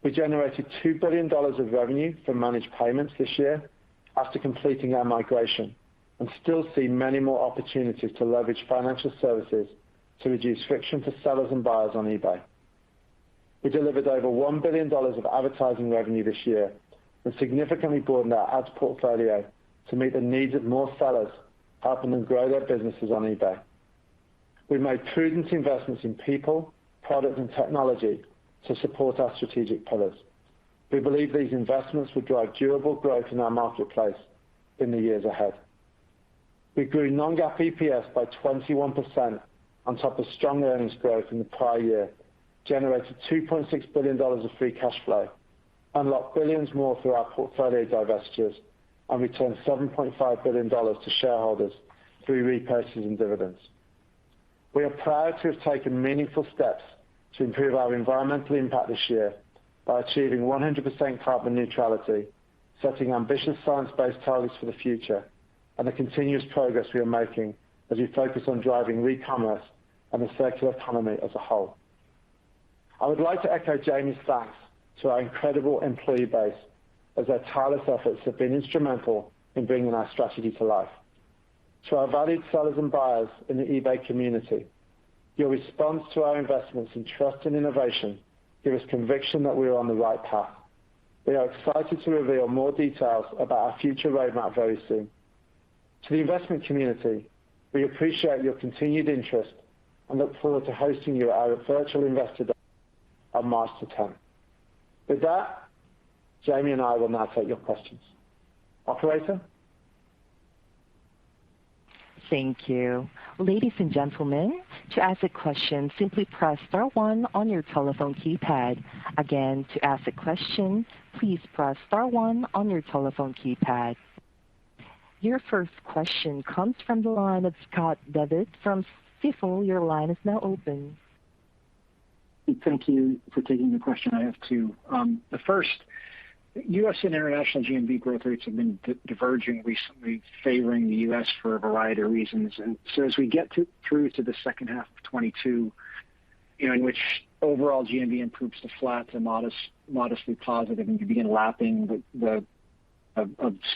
We generated $2 billion of revenue from managed payments this year after completing our migration, and still see many more opportunities to leverage financial services to reduce friction for sellers and buyers on eBay. We delivered over $1 billion of advertising revenue this year and significantly broadened our ads portfolio to meet the needs of more sellers, helping them grow their businesses on eBay. We made prudent investments in people, product, and technology to support our strategic pillars. We believe these investments will drive durable growth in our marketplace in the years ahead. We grew non-GAAP EPS by 21% on top of strong earnings growth in the prior year, generated $2.6 billion of free cash flow, unlocked billions more through our portfolio divestitures, and returned $7.5 billion to shareholders through repurchases and dividends. We are proud to have taken meaningful steps to improve our environmental impact this year by achieving 100% carbon neutrality, setting ambitious science-based targets for the future, and the continuous progress we are making as we focus on driving re-commerce and the circular economy as a whole. I would like to echo Jamie's thanks to our incredible employee base, as their tireless efforts have been instrumental in bringing our strategy to life. To our valued sellers and buyers in the eBay community, your response to our investments in trust and innovation give us conviction that we are on the right path. We are excited to reveal more details about our future roadmap very soon. To the investment community, we appreciate your continued interest and look forward to hosting you at our virtual Investor Day on March the 10th. With that, Jamie and I will now take your questions. Operator? Thank you. Ladies and gentlemen, to ask a question, simply press star one on your telephone keypad. Again, to ask a question, please press star one on your telephone keypad. Your first question comes from the line of Scott Devitt from Stifel. Your line is now open. Thank you for taking the question. I have two. The first, U.S. and international GMV growth rates have been diverging recently, favoring the U.S. for a variety of reasons. And so as we get through to the second half of 22, in which overall GMV improves to flat to modestly positive, and you begin lapping the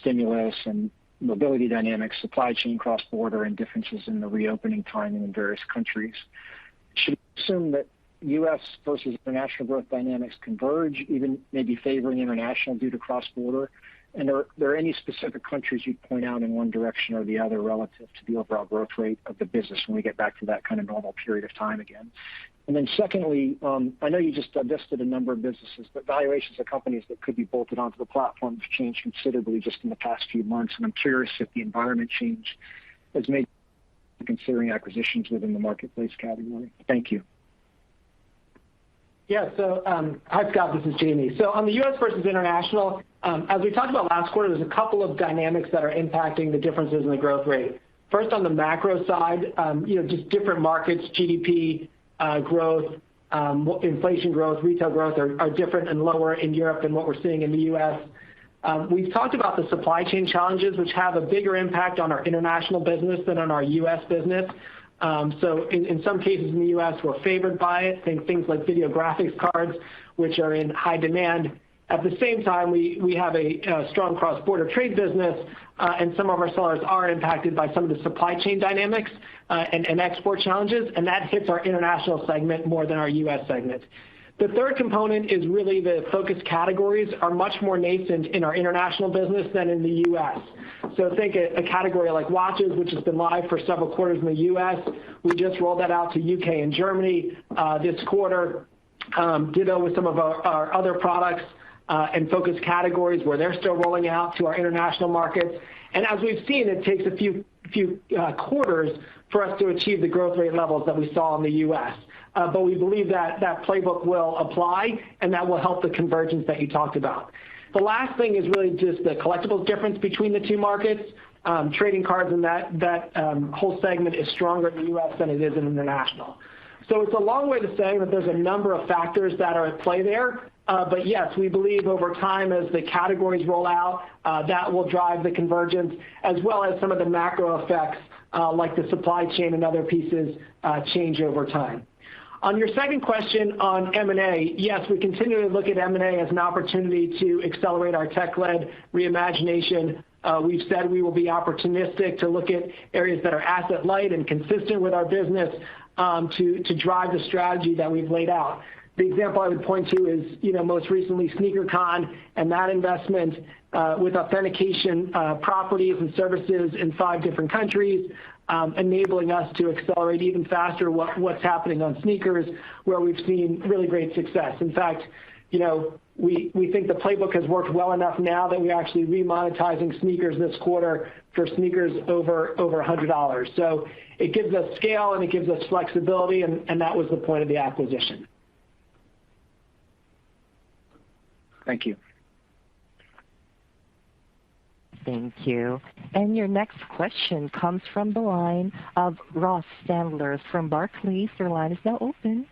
stimulus and mobility dynamics, supply chain cross-border, and differences in the reopening timing in various countries, should we assume that U.S. versus international growth dynamics converge, even maybe favoring international due to cross-border? And are there any specific countries you'd point out in one direction or the other relative to the overall growth rate of the business when we get back to that kind of normal period of time again? And then secondly, I know you just divested a number of businesses, but valuations of companies that could be bolted onto the platform have changed considerably just in the past few months. And I'm curious if the environment change has made you considering acquisitions within the marketplace category. Thank you. Yeah, so hi, Scott, this is Jamie. So on the U.S. versus international, as we talked about last quarter, there's a couple of dynamics that are impacting the differences in the growth rate. First, on the macro side, just different markets, GDP growth, inflation growth, retail growth are different and lower in Europe than what we're seeing in the U.S. We've talked about the supply chain challenges, which have a bigger impact on our international business than on our U.S. business. So in some cases in the U.S., we're favored by it. Think things like video graphics cards, which are in high demand. At the same time, we have a strong cross-border trade business, and some of our sellers are impacted by some of the supply chain dynamics and export challenges, and that hits our international segment more than our U.S. segment. The third component is really the focus categories are much more nascent in our international business than in the U.S. So think a category like watches, which has been live for several quarters in the U.S. We just rolled that out to UK and Germany this quarter. Ditto with some of our other products and focus categories where they're still rolling out to our international markets. And as we've seen, it takes a few quarters for us to achieve the growth rate levels that we saw in the U.S. But we believe that playbook will apply, and that will help the convergence that you talked about. The last thing is really just the collectibles difference between the two markets. trading cards in that whole segment is stronger in the U.S. than it is in international. So it's a long way to saying that there's a number of factors that are at play there. But yes, we believe over time as the categories roll out, that will drive the convergence, as well as some of the macro effects like the supply chain and other pieces change over time. On your second question on M&A, yes, we continue to look at M&A as an opportunity to accelerate our tech-led reimagination. We've said we will be opportunistic to look at areas that are asset light and consistent with our business to drive the strategy that we've laid out. The example I would point to is, most recently SneakerCon and that investment with authentication properties and services in 5 different countries, enabling us to accelerate even faster what's happening on sneakers, where we've seen really great success. In fact, we think the playbook has worked well enough now that we're actually remonetizing sneakers this quarter for sneakers over $100. So it gives us scale and it gives us flexibility, and that was the point of the acquisition. Thank you. Thank you. And your next question comes from the line of Ross Sandler from Barclays. Your line is now open.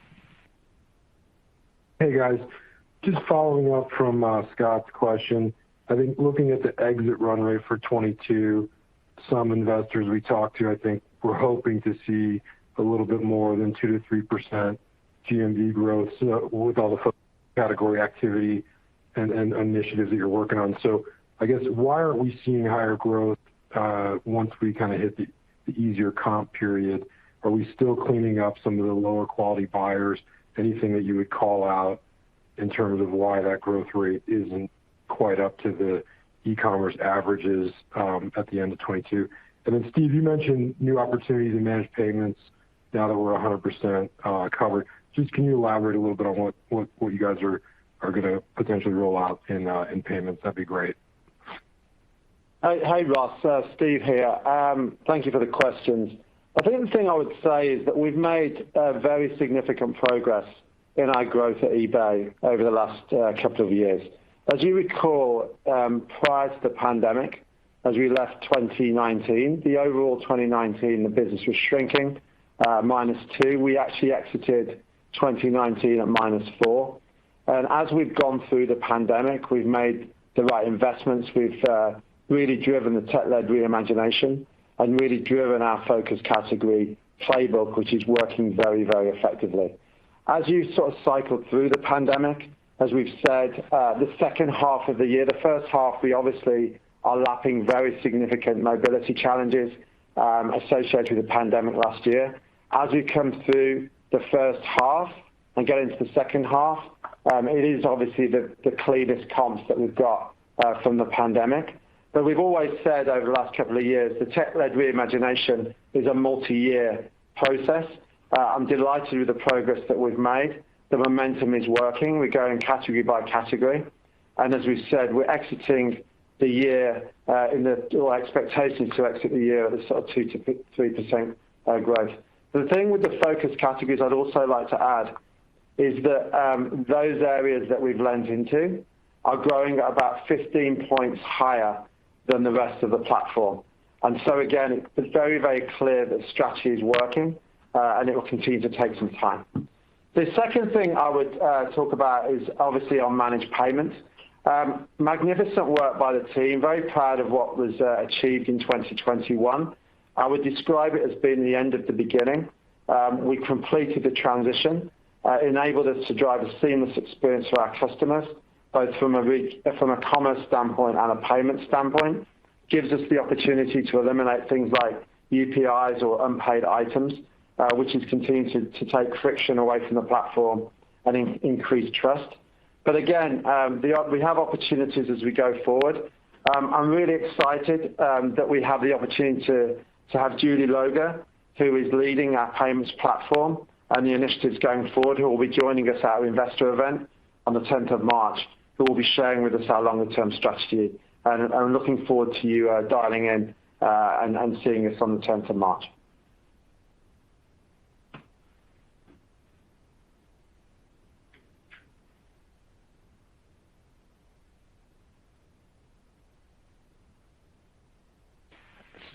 Hey guys, just following up from Scott's question. I think looking at the exit run rate for 22, some investors we talked to, I think, were hoping to see a little bit more than 2 to 3% GMV growth with all the category activity and initiatives that you're working on. So I guess why aren't we seeing higher growth once we kind of hit the easier comp period? Are we still cleaning up some of the lower quality buyers? Anything that you would call out in terms of why that growth rate isn't quite up to the e-commerce averages at the end of 22? And then Steve, you mentioned new opportunities in managed payments now that we're 100% covered. Just can you elaborate a little bit on what you guys are going to potentially roll out in payments? That'd be great. Hey Ross, Steve here. Thank you for the questions. I think the thing I would say is that we've made very significant progress in our growth at eBay over the last couple of years. As you recall, prior to the pandemic, as we left 2019, the overall 2019, the business was shrinking, -2. We actually exited 2019 at -4. And as we've gone through the pandemic, we've made the right investments. We've really driven the tech-led reimagination and really driven our focus category playbook, which is working very, very effectively. As you sort of cycle through the pandemic, as we've said, the second half of the year, the first half, we obviously are lapping very significant mobility challenges associated with the pandemic last year. As we come through the first half and get into the second half, it is obviously the cleanest comps that we've got from the pandemic. But we've always said over the last couple of years, the tech-led reimagination is a multi-year process. I'm delighted with the progress that we've made. The momentum is working. We're going category by category. And as we said, we're exiting the year or expectations to exit the year at the sort of 2 to 3% growth. The thing with the focus categories I'd also like to add is that those areas that we've lent into are growing at about 15 points higher than the rest of the platform. And so again, it's very, very clear that the strategy is working and it will continue to take some time. The second thing I would talk about is obviously on managed payments. Magnificent work by the team. Very proud of what was achieved in 2021. I would describe it as being the end of the beginning. We completed the transition, enabled us to drive a seamless experience for our customers, both from a commerce standpoint and a payment standpoint. Gives us the opportunity to eliminate things like UPIs or unpaid items, which is continuing to take friction away from the platform and increase trust. But again, we have opportunities as we go forward. I'm really excited that we have the opportunity to have Julie Loger, who is leading our payments platform and the initiatives going forward, who will be joining us at our investor event on the 10th of March, who will be sharing with us our longer-term strategy. And I'm looking forward to you dialing in and seeing us on the 10th of March.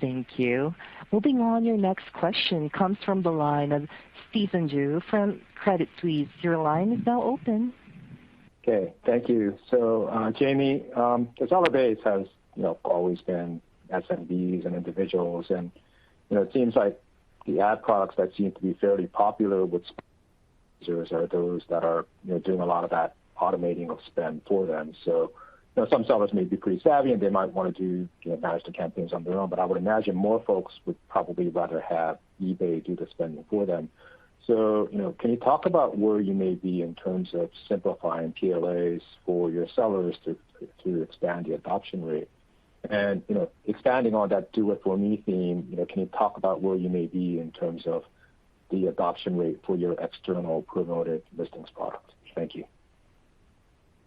Thank you. Moving on, your next question comes from the line of Stephen Ju from Credit Suisse. Your line is now open. Okay, thank you. So, Jamie, the seller base has, always been SMBs and individuals, and it seems like the ad products that seem to be fairly popular with users are those that are, doing a lot of that automating of spend for them. So, some sellers may be pretty savvy and they might want to do, manage the campaigns on their own, but I would imagine more folks would probably rather have eBay do the spending for them. So, can you talk about where you may be in terms of simplifying PLAs for your sellers to expand the adoption rate? And, expanding on that Do It For Me theme, can you talk about where you may be in terms of the adoption rate for your external promoted listings product? Thank you.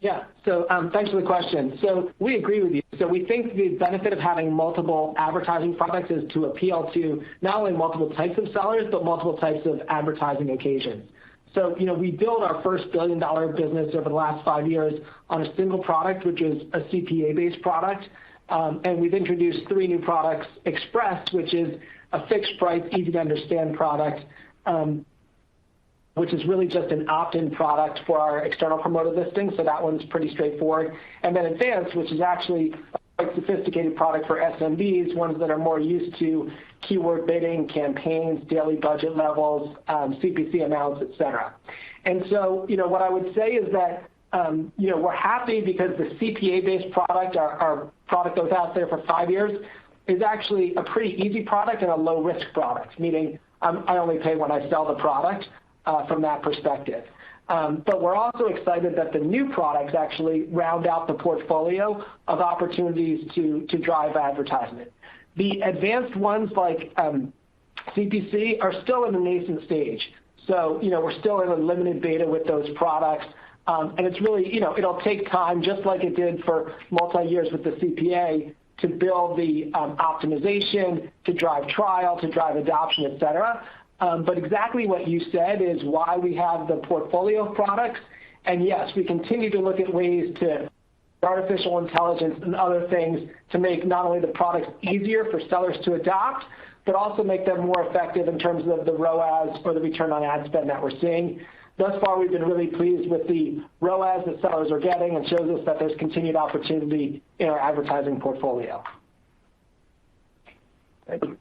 Yeah, so thanks for the question. So we agree with you. So we think the benefit of having multiple advertising products is to appeal to not only multiple types of sellers, but multiple types of advertising occasions. So, we built our first $1 billion business over the last 5 years on a single product, which is a CPA-based product. And we've introduced 3 new products, Express, which is a fixed price, easy to understand product, which is really just an opt-in product for our external promoted listings. So that one's pretty straightforward. And then Advanced, which is actually a quite sophisticated product for SMBs, ones that are more used to keyword bidding, campaigns, daily budget levels, CPC amounts, et cetera. And so, what I would say is that, we're happy because the CPA-based product, our product that was out there for 5 years, is actually a pretty easy product and a low-risk product, meaning I only pay when I sell the product. From that perspective. But we're also excited that the new products actually round out the portfolio of opportunities to drive advertisement. The advanced ones like CPC are still in the nascent stage. So, we're still in a limited beta with those products. And it's really, it'll take time, just like it did for multi-years with the CPA, to build the optimization, to drive trial, to drive adoption, et cetera. But exactly what you said is why we have the portfolio of products. And yes, we continue to look at ways to artificial intelligence and other things to make not only the products easier for sellers to adopt, but also make them more effective in terms of the ROAS or the return on ad spend that we're seeing. Thus far, we've been really pleased with the ROAS that sellers are getting and shows us that there's continued opportunity in our advertising portfolio. Thank you.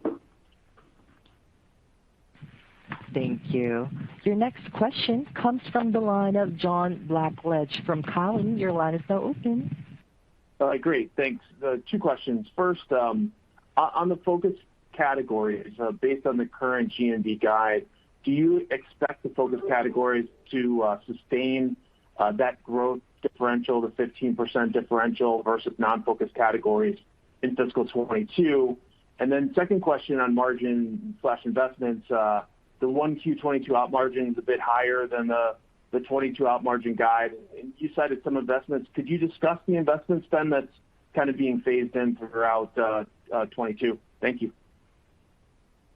Thank you. Your next question comes from the line of John Blackledge from Cowen. Your line is now open. Great, thanks. 2 questions. First, on the focus categories, based on the current GMV guide, do you expect the focus categories to sustain that growth differential, the 15% differential versus non-focus categories in fiscal 22? And then second question on margin/investments, the 1Q 22 op margin is a bit higher than the 22 op margin guide. And you cited some investments. Could you discuss the investment spend that's kind of being phased in throughout 22? Thank you.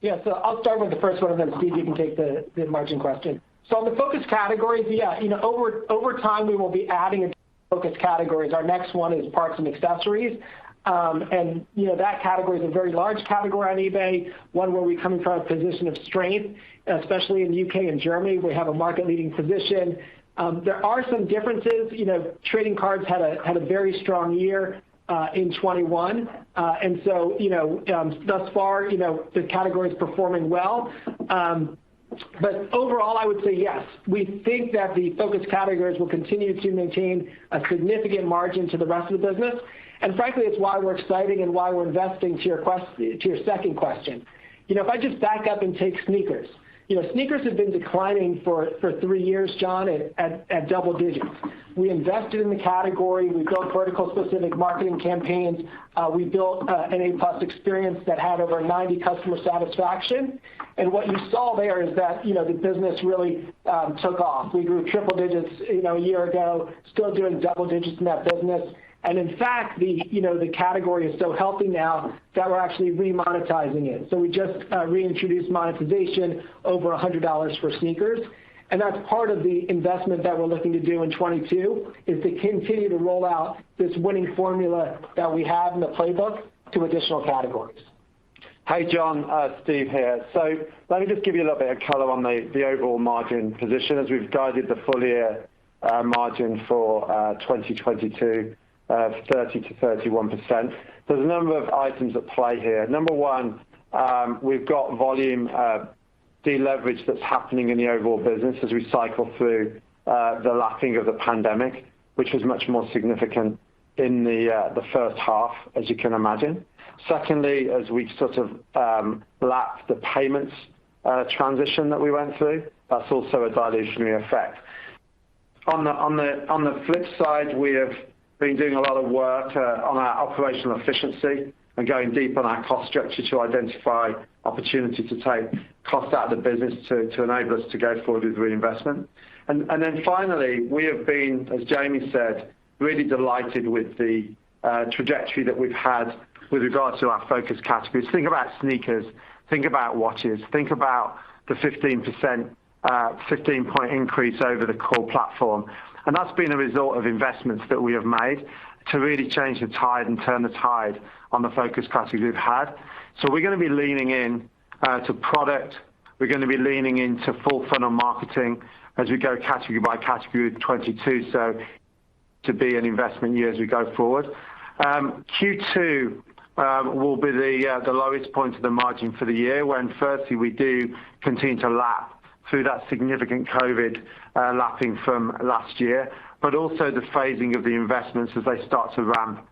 Yeah, so I'll start with the first one, and then Steve, you can take the margin question. So on the focus categories, yeah, over time we will be adding focus categories. Our next one is parts and accessories. And that category is a very large category on eBay, one where we're coming from a position of strength, especially in the UK and Germany. We have a market-leading position. There are some differences. Trading cards had a very strong year in 21, and so thus far, the category is performing well. But overall, I would say yes. We think that the focus categories will continue to maintain a significant margin to the rest of the business. And frankly, it's why we're excited and why we're investing to your second question. If I just back up and take sneakers, sneakers have been declining for 3 years, John, at double digits. We invested in the category. We built vertical-specific marketing campaigns. We built an A+ experience that had over 90 customer satisfaction. And what you saw there is that, the business really took off. We grew triple digits, a year ago, still doing double digits in that business. And in fact, the category is so healthy now that we're actually remonetizing it. So we just reintroduced monetization over $100 for sneakers. And that's part of the investment that we're looking to do in 22 is to continue to roll out this winning formula that we have in the playbook to additional categories. Hey, John, Steve here. So let me just give you a little bit of color on the overall margin position as we've guided the full year margin for 2022 of 30 to 31%. There's a number of items at play here. Number one, we've got volume deleverage that's happening in the overall business as we cycle through the lapping of the pandemic, which was much more significant in the first half, as you can imagine. Secondly, as we sort of lap the payments transition that we went through, that's also a dilutionary effect. On the flip side, we have been doing a lot of work on our operational efficiency and going deep on our cost structure to identify opportunity to take costs out of the business to enable us to go forward with reinvestment. And then finally, we have been, as Jamie said, really delighted with the trajectory that we've had with regards to our focus categories. Think about sneakers, think about watches, think about the 15-point increase over the core platform. And that's been a result of investments that we have made to really change the tide and turn the tide on the focus categories we've had. So we're going to be leaning in to product. We're going to be leaning into full funnel marketing as we go category by category with 22. So to be an investment year as we go forward. Q2 will be the lowest point of the margin for the year when firstly we do continue to lap through that significant COVID lapping from last year, but also the phasing of the investments as they start to ramp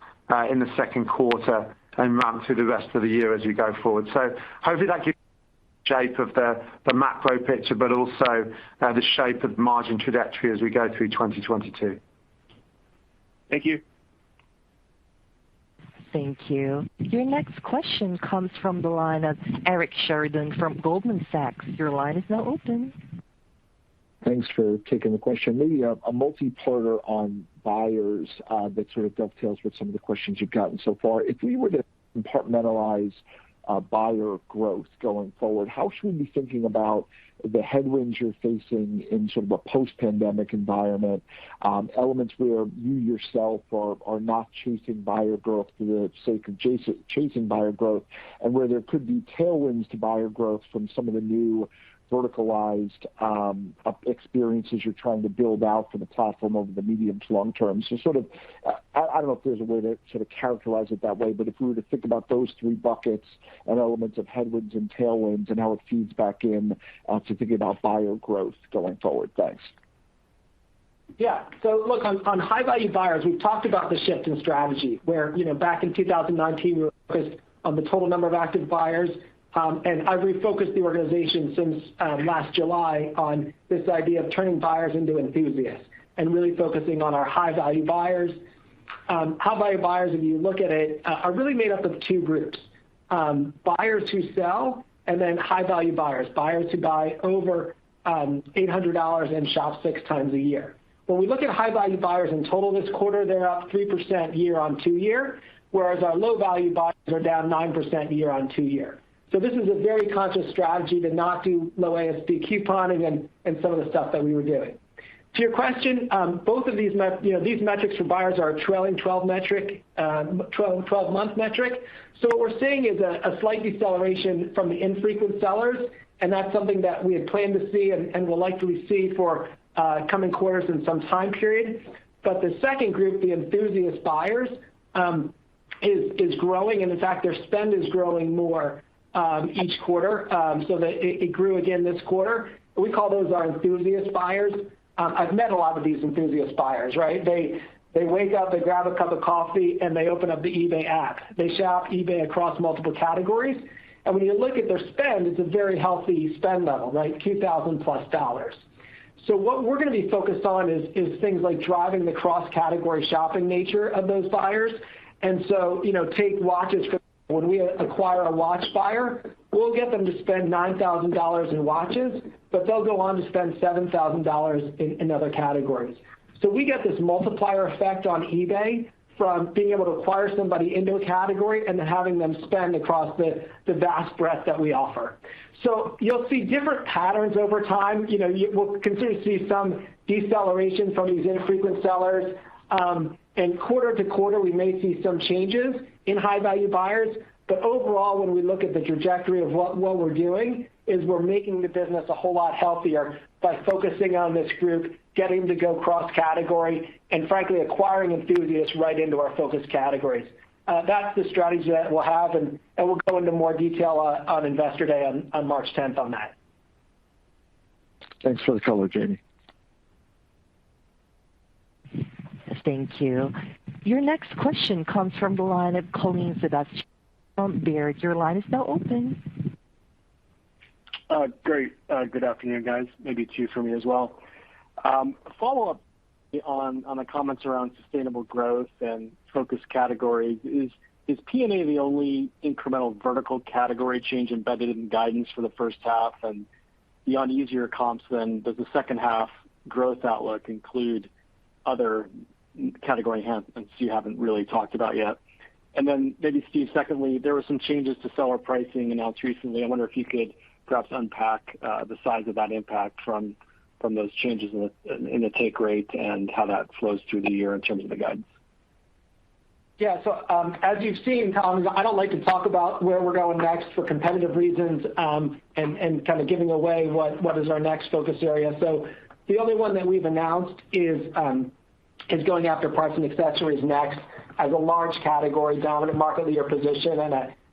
in the second quarter and ramp through the rest of the year as we go forward. So hopefully that gives you shape of the macro picture, but also the shape of margin trajectory as we go through 2022. Thank you. Thank you. Your next question comes from the line of Eric Sheridan from Goldman Sachs. Your line is now open. Thanks for taking the question. Maybe a multi-parter on buyers that sort of dovetails with some of the questions you've gotten so far. If we were to compartmentalize buyer growth going forward, how should we be thinking about the headwinds you're facing in sort of a post-pandemic environment, elements where you yourself are not chasing buyer growth for the sake of chasing buyer growth, and where there could be tailwinds to buyer growth from some of the new verticalized experiences you're trying to build out for the platform over the medium to long term. So sort of, I don't know if there's a way to sort of characterize it that way, but if we were to think about those three buckets and elements of headwinds and tailwinds and how it feeds back in to thinking about buyer growth going forward. Thanks. Yeah. So look, on high value buyers, we've talked about the shift in strategy where, back in 2019, we were focused on the total number of active buyers. And I've refocused the organization since last July on this idea of turning buyers into enthusiasts and really focusing on our high-value buyers. High-value buyers, if you look at it, are really made up of two groups. Buyers who sell and then high-value buyers who buy over $800 and shop 6 times a year. When we look at high-value buyers in total this quarter, they're up 3% year-on-2-year, whereas our low-value buyers are down 9% year-on-2-year. So this is a very conscious strategy to not do low ASP couponing and some of the stuff that we were doing. To your question, both of these metrics for buyers are a trailing 12-month metric. So what we're seeing is a slight deceleration from the infrequent sellers, and that's something that we had planned to see and will likely see for coming quarters in some time period. But the second group, the enthusiast buyers, is growing, and in fact their spend is growing more each quarter, so that it grew again this quarter. We call those our enthusiast buyers. I've met a lot of these enthusiast buyers, right? They wake up, they grab a cup of coffee, and they open up the eBay app. They shop eBay across multiple categories, and when you look at their spend, it's a very healthy spend level, right? $2,000+. So what we're going to be focused on is things like driving the cross-category shopping nature of those buyers. And so, take watches. When we acquire a watch buyer, we'll get them to spend $9,000 in watches, but they'll go on to spend $7,000 in other categories. So we get this multiplier effect on eBay from being able to acquire somebody into a category and then having them spend across the vast breadth that we offer. So you'll see different patterns over time. We'll continue to see some deceleration from these infrequent sellers. And quarter to quarter, we may see some changes in high-value buyers, But overall, when we look at the trajectory of what we're doing, is we're making the business a whole lot healthier by focusing on this group, getting to go cross-category, and frankly, acquiring enthusiasts right into our focus categories. That's the strategy that we'll have, and we'll go into more detail on Investor Day on March 10th on that. Thanks for the color, Jamie. Thank you. Your next question comes from the line of Colleen Sebastian from Baird. Your line is now open. Great. Good afternoon, guys. Maybe two for me as well. Follow up on the comments around sustainable growth and focus categories. Is P&A the only incremental vertical category change embedded in guidance for the first half? And beyond easier comps, then does the second half growth outlook include other category enhancements you haven't really talked about yet? And then maybe, Steve, secondly, there were some changes to seller pricing announced recently. I wonder if you could perhaps unpack the size of that impact from those changes in the take rate and how that flows through the year in terms of the guidance. Yeah, so as you've seen, Tom, I don't like to talk about where we're going next for competitive reasons and kind of giving away what is our next focus area. So the only one that we've announced is going after parts and accessories next as a large category, dominant market leader position,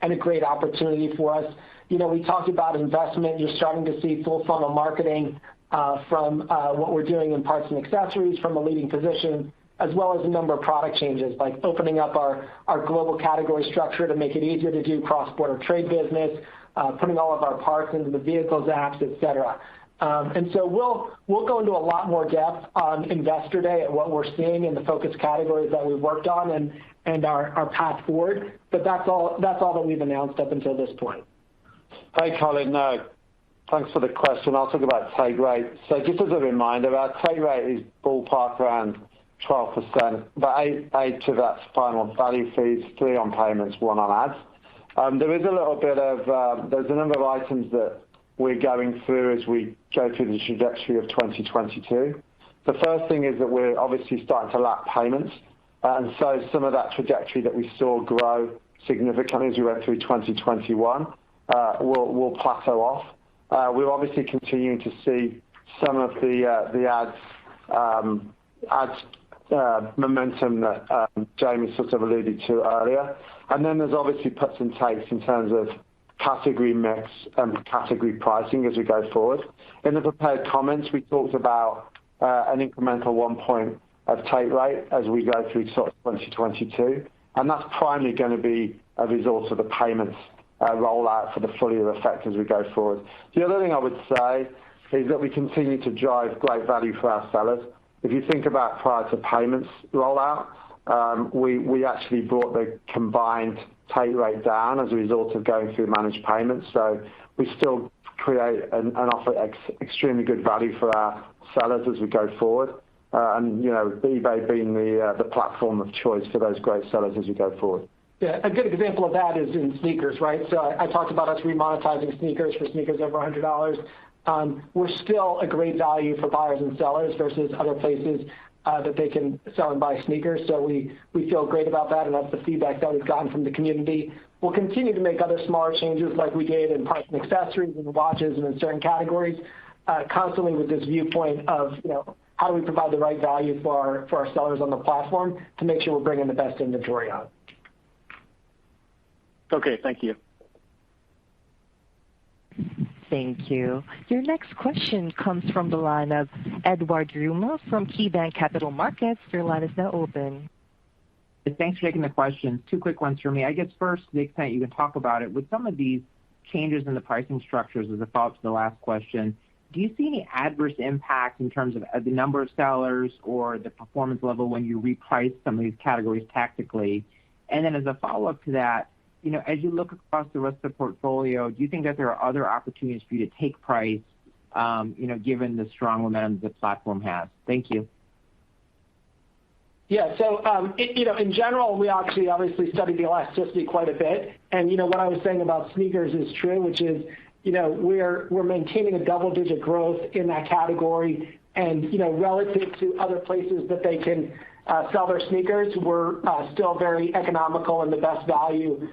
and a great opportunity for us. You know, we talked about investment. You're starting to see full funnel marketing from what we're doing in parts and accessories from a leading position, as well as a number of product changes, like opening up our global category structure to make it easier to do cross-border trade business, putting all of our parts into the vehicles apps, et cetera. And so we'll go into a lot more depth on Investor Day at what we're seeing in the focus categories that we've worked on and our path forward. But that's all that we've announced up until this point. Hey, Colin. Thanks for the question. I'll talk about take rate. So just as a reminder, our take rate is ballpark around 12%, but eight of that's final value fees, 3 on payments, 1 on ads. There is a little bit of there's a number of items that we're going through as we go through the trajectory of 2022. The first thing is that we're obviously starting to lap payments, and so some of that trajectory that we saw grow significantly as we went through 2021 will plateau off. We're obviously continuing to see some of the ads momentum that Jamie sort of alluded to earlier. And then there's obviously puts and takes in terms of category mix and category pricing as we go forward. In the prepared comments, we talked about an incremental 1 point of take rate as we go through sort of 2022, and that's primarily going to be a result of the payments rollout for the full year effect as we go forward. The other thing I would say is that we continue to drive great value for our sellers. If you think about prior to payments rollout, we actually brought the combined take rate down as a result of going through managed payments. So we still create and offer extremely good value for our sellers as we go forward. And you know, eBay being the platform of choice for those great sellers as we go forward. Yeah, a good example of that is in sneakers, right? So I talked about us remonetizing sneakers for sneakers over $100. We're still a great value for buyers and sellers versus other places that they can sell and buy sneakers. So we feel great about that, and that's the feedback that we've gotten from the community. We'll continue to make other smaller changes like we did in parts and accessories and watches and in certain categories, constantly with this viewpoint of, you know, how do we provide the right value for our sellers on the platform to make sure we're bringing the best inventory out. Okay, thank you. Thank you. Your next question comes from the line of Edward Yruma from KeyBanc Capital Markets. Your line is now open. Thanks for taking the questions. 2 quick ones for me. I guess first, to the extent you can talk about it, with some of these changes in the pricing structures as a follow-up to the last question, do you see any adverse impact in terms of the number of sellers or the performance level when you reprice some of these categories tactically? And then as a follow-up to that, you know, as you look across the rest of the portfolio, do you think that there are other opportunities for you to take price, you know, given the strong momentum the platform has? Thank you. Yeah, so you know, in general, we actually obviously studied the elasticity quite a bit, and you know what I was saying about sneakers is true, which is, you know, we're maintaining a double-digit growth in that category, and you know, relative to other places that they can sell their sneakers, we're still very economical and the best value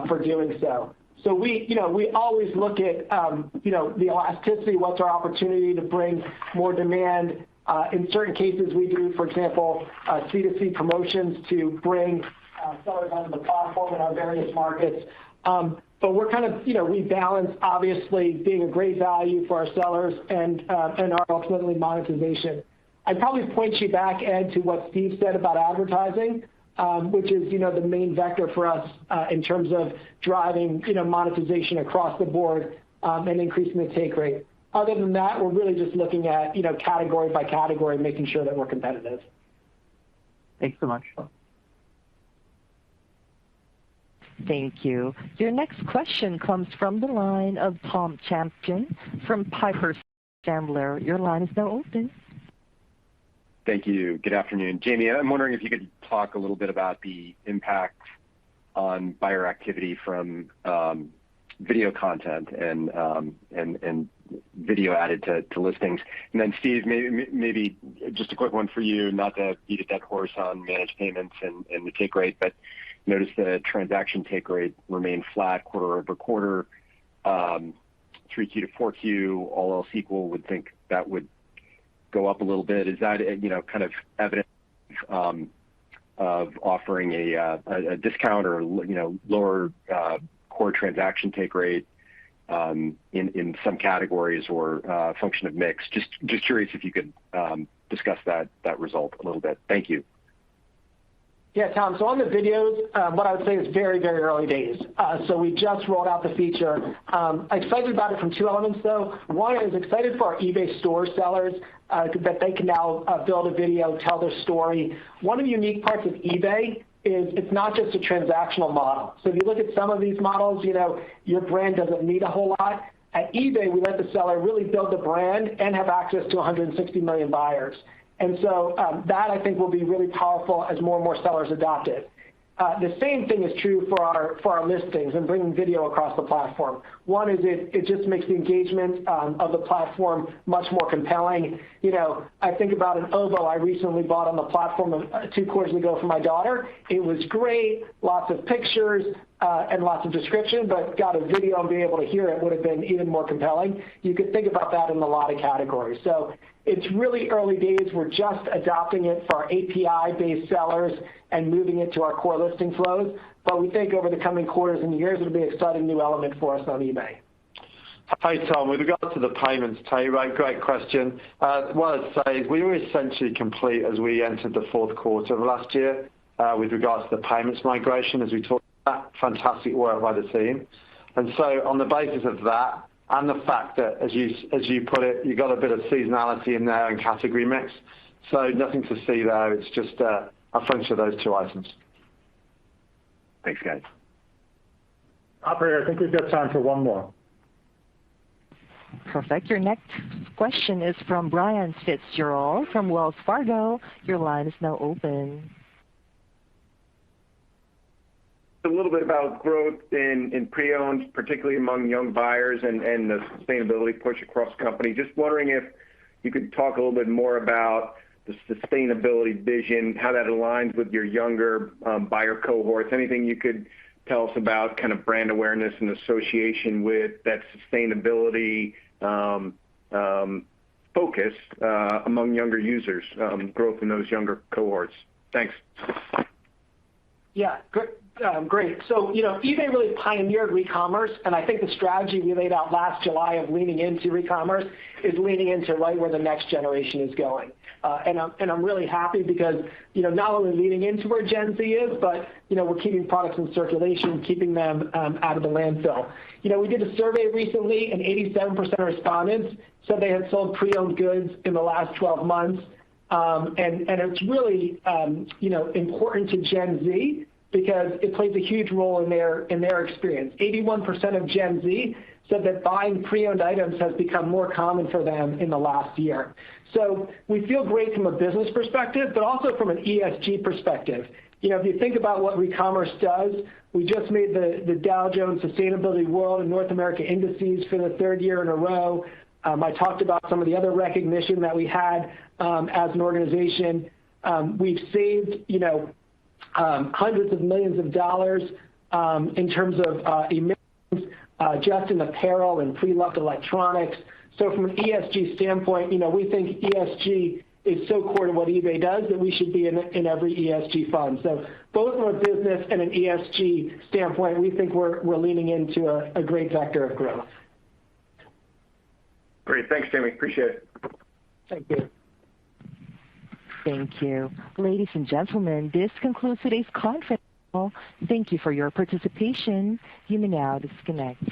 for doing so. So we always look at, the elasticity, what's our opportunity to bring more demand. In certain cases, we do, for example, C2C promotions to bring sellers onto the platform in our various markets. But we're kind of, we balance, obviously, being a great value for our sellers and our ultimately monetization. I'd probably point you back, Ed, to what Steve said about advertising, which is, the main vector for us in terms of driving, monetization across the board and increasing the take rate. Other than that, we're really just looking at, category by category, making sure that we're competitive. Thanks so much. Thank you. Your next question comes from the line of Tom Champion from Piper Sandler. Your line is now open. Thank you. Good afternoon. Jamie, I'm wondering if you could talk a little bit about the impact on buyer activity from video content and video added to listings. And then Steve, maybe just a quick one for you, not to beat a dead horse on managed payments and the take rate, but notice the transaction take rate remained flat quarter over quarter, 3Q to 4Q, all else equal, would think that would go up a little bit. Is that, kind of evidence of offering a discount or, lower core transaction take rate in some categories or function of mix? Just curious if you could discuss that result a little bit. Thank you. Yeah, Tom. So on the videos, what I would say is very, very early days. So we just rolled out the feature. I'm excited about it from two elements, though. One is excited for our eBay store sellers that they can now build a video, tell their story. One of the unique parts of eBay is it's not just a transactional model. So if you look at some of these models, your brand doesn't need a whole lot. At eBay, we let the seller really build the brand and have access to 160 million buyers. And so that, I think, will be really powerful as more and more sellers adopt it. The same thing is true for our listings and bringing video across the platform. One is it just makes the engagement of the platform much more compelling. I think about an oboe I recently bought on the platform 2 quarters ago for my daughter. It was great, lots of pictures and lots of description, but got a video and being able to hear it would have been even more compelling. You could think about that in a lot of categories. So it's really early days. We're just adopting it for our API-based sellers and moving it to our core listing flows. But we think over the coming quarters and years, it'll be an exciting new element for us on eBay. Hi, Tom. With regard to the payments take rate, great question. What I'd say is we were essentially complete as we entered the fourth quarter of last year with regards to the payments migration, as we talked about. Fantastic work by the team. And so on the basis of that, and the fact that, as you put it, you got a bit of seasonality in there and category mix. So nothing to see there. It's just a function of those two items. Thanks, guys. Operator, I think we've got time for one more. Perfect. Your next question is from Brian Fitzgerald from Wells Fargo. Your line is now open. A little bit about growth in pre-owned, particularly among young buyers and the sustainability push across the company. Just wondering if you could talk a little bit more about the sustainability vision, how that aligns with your younger buyer cohorts. Anything you could tell us about kind of brand awareness and association with that sustainability focus among younger users, growth in those younger cohorts. Thanks. Yeah, great. So, eBay really pioneered re-commerce, and I think the strategy we laid out last July of leaning into re-commerce is leaning into right where the next generation is going. And I'm really happy because, not only leaning into where Gen Z is, but, we're keeping products in circulation, keeping them out of the landfill. We did a survey recently, and 87% of respondents said they had sold pre-owned goods in the last 12 months. And it's really, important to Gen Z because it plays a huge role in their experience. 81% of Gen Z said that buying pre-owned items has become more common for them in the last year. So we feel great from a business perspective, but also from an ESG perspective. If you think about what re-commerce does, we just made the Dow Jones Sustainability World and North America indices for the 3rd year in a row. I talked about some of the other recognition that we had as an organization. We've saved, hundreds of millions of dollars in terms of emissions, just in apparel and pre-loved electronics. So from an ESG standpoint, we think ESG is so core to what eBay does that we should be in every ESG fund. So both from a business and an ESG standpoint, we think we're leaning into a great vector of growth. Great. Thanks, Jamie. Appreciate it. Thank you. Thank you. Ladies and gentlemen, this concludes today's conference call. Thank you for your participation. You may now disconnect.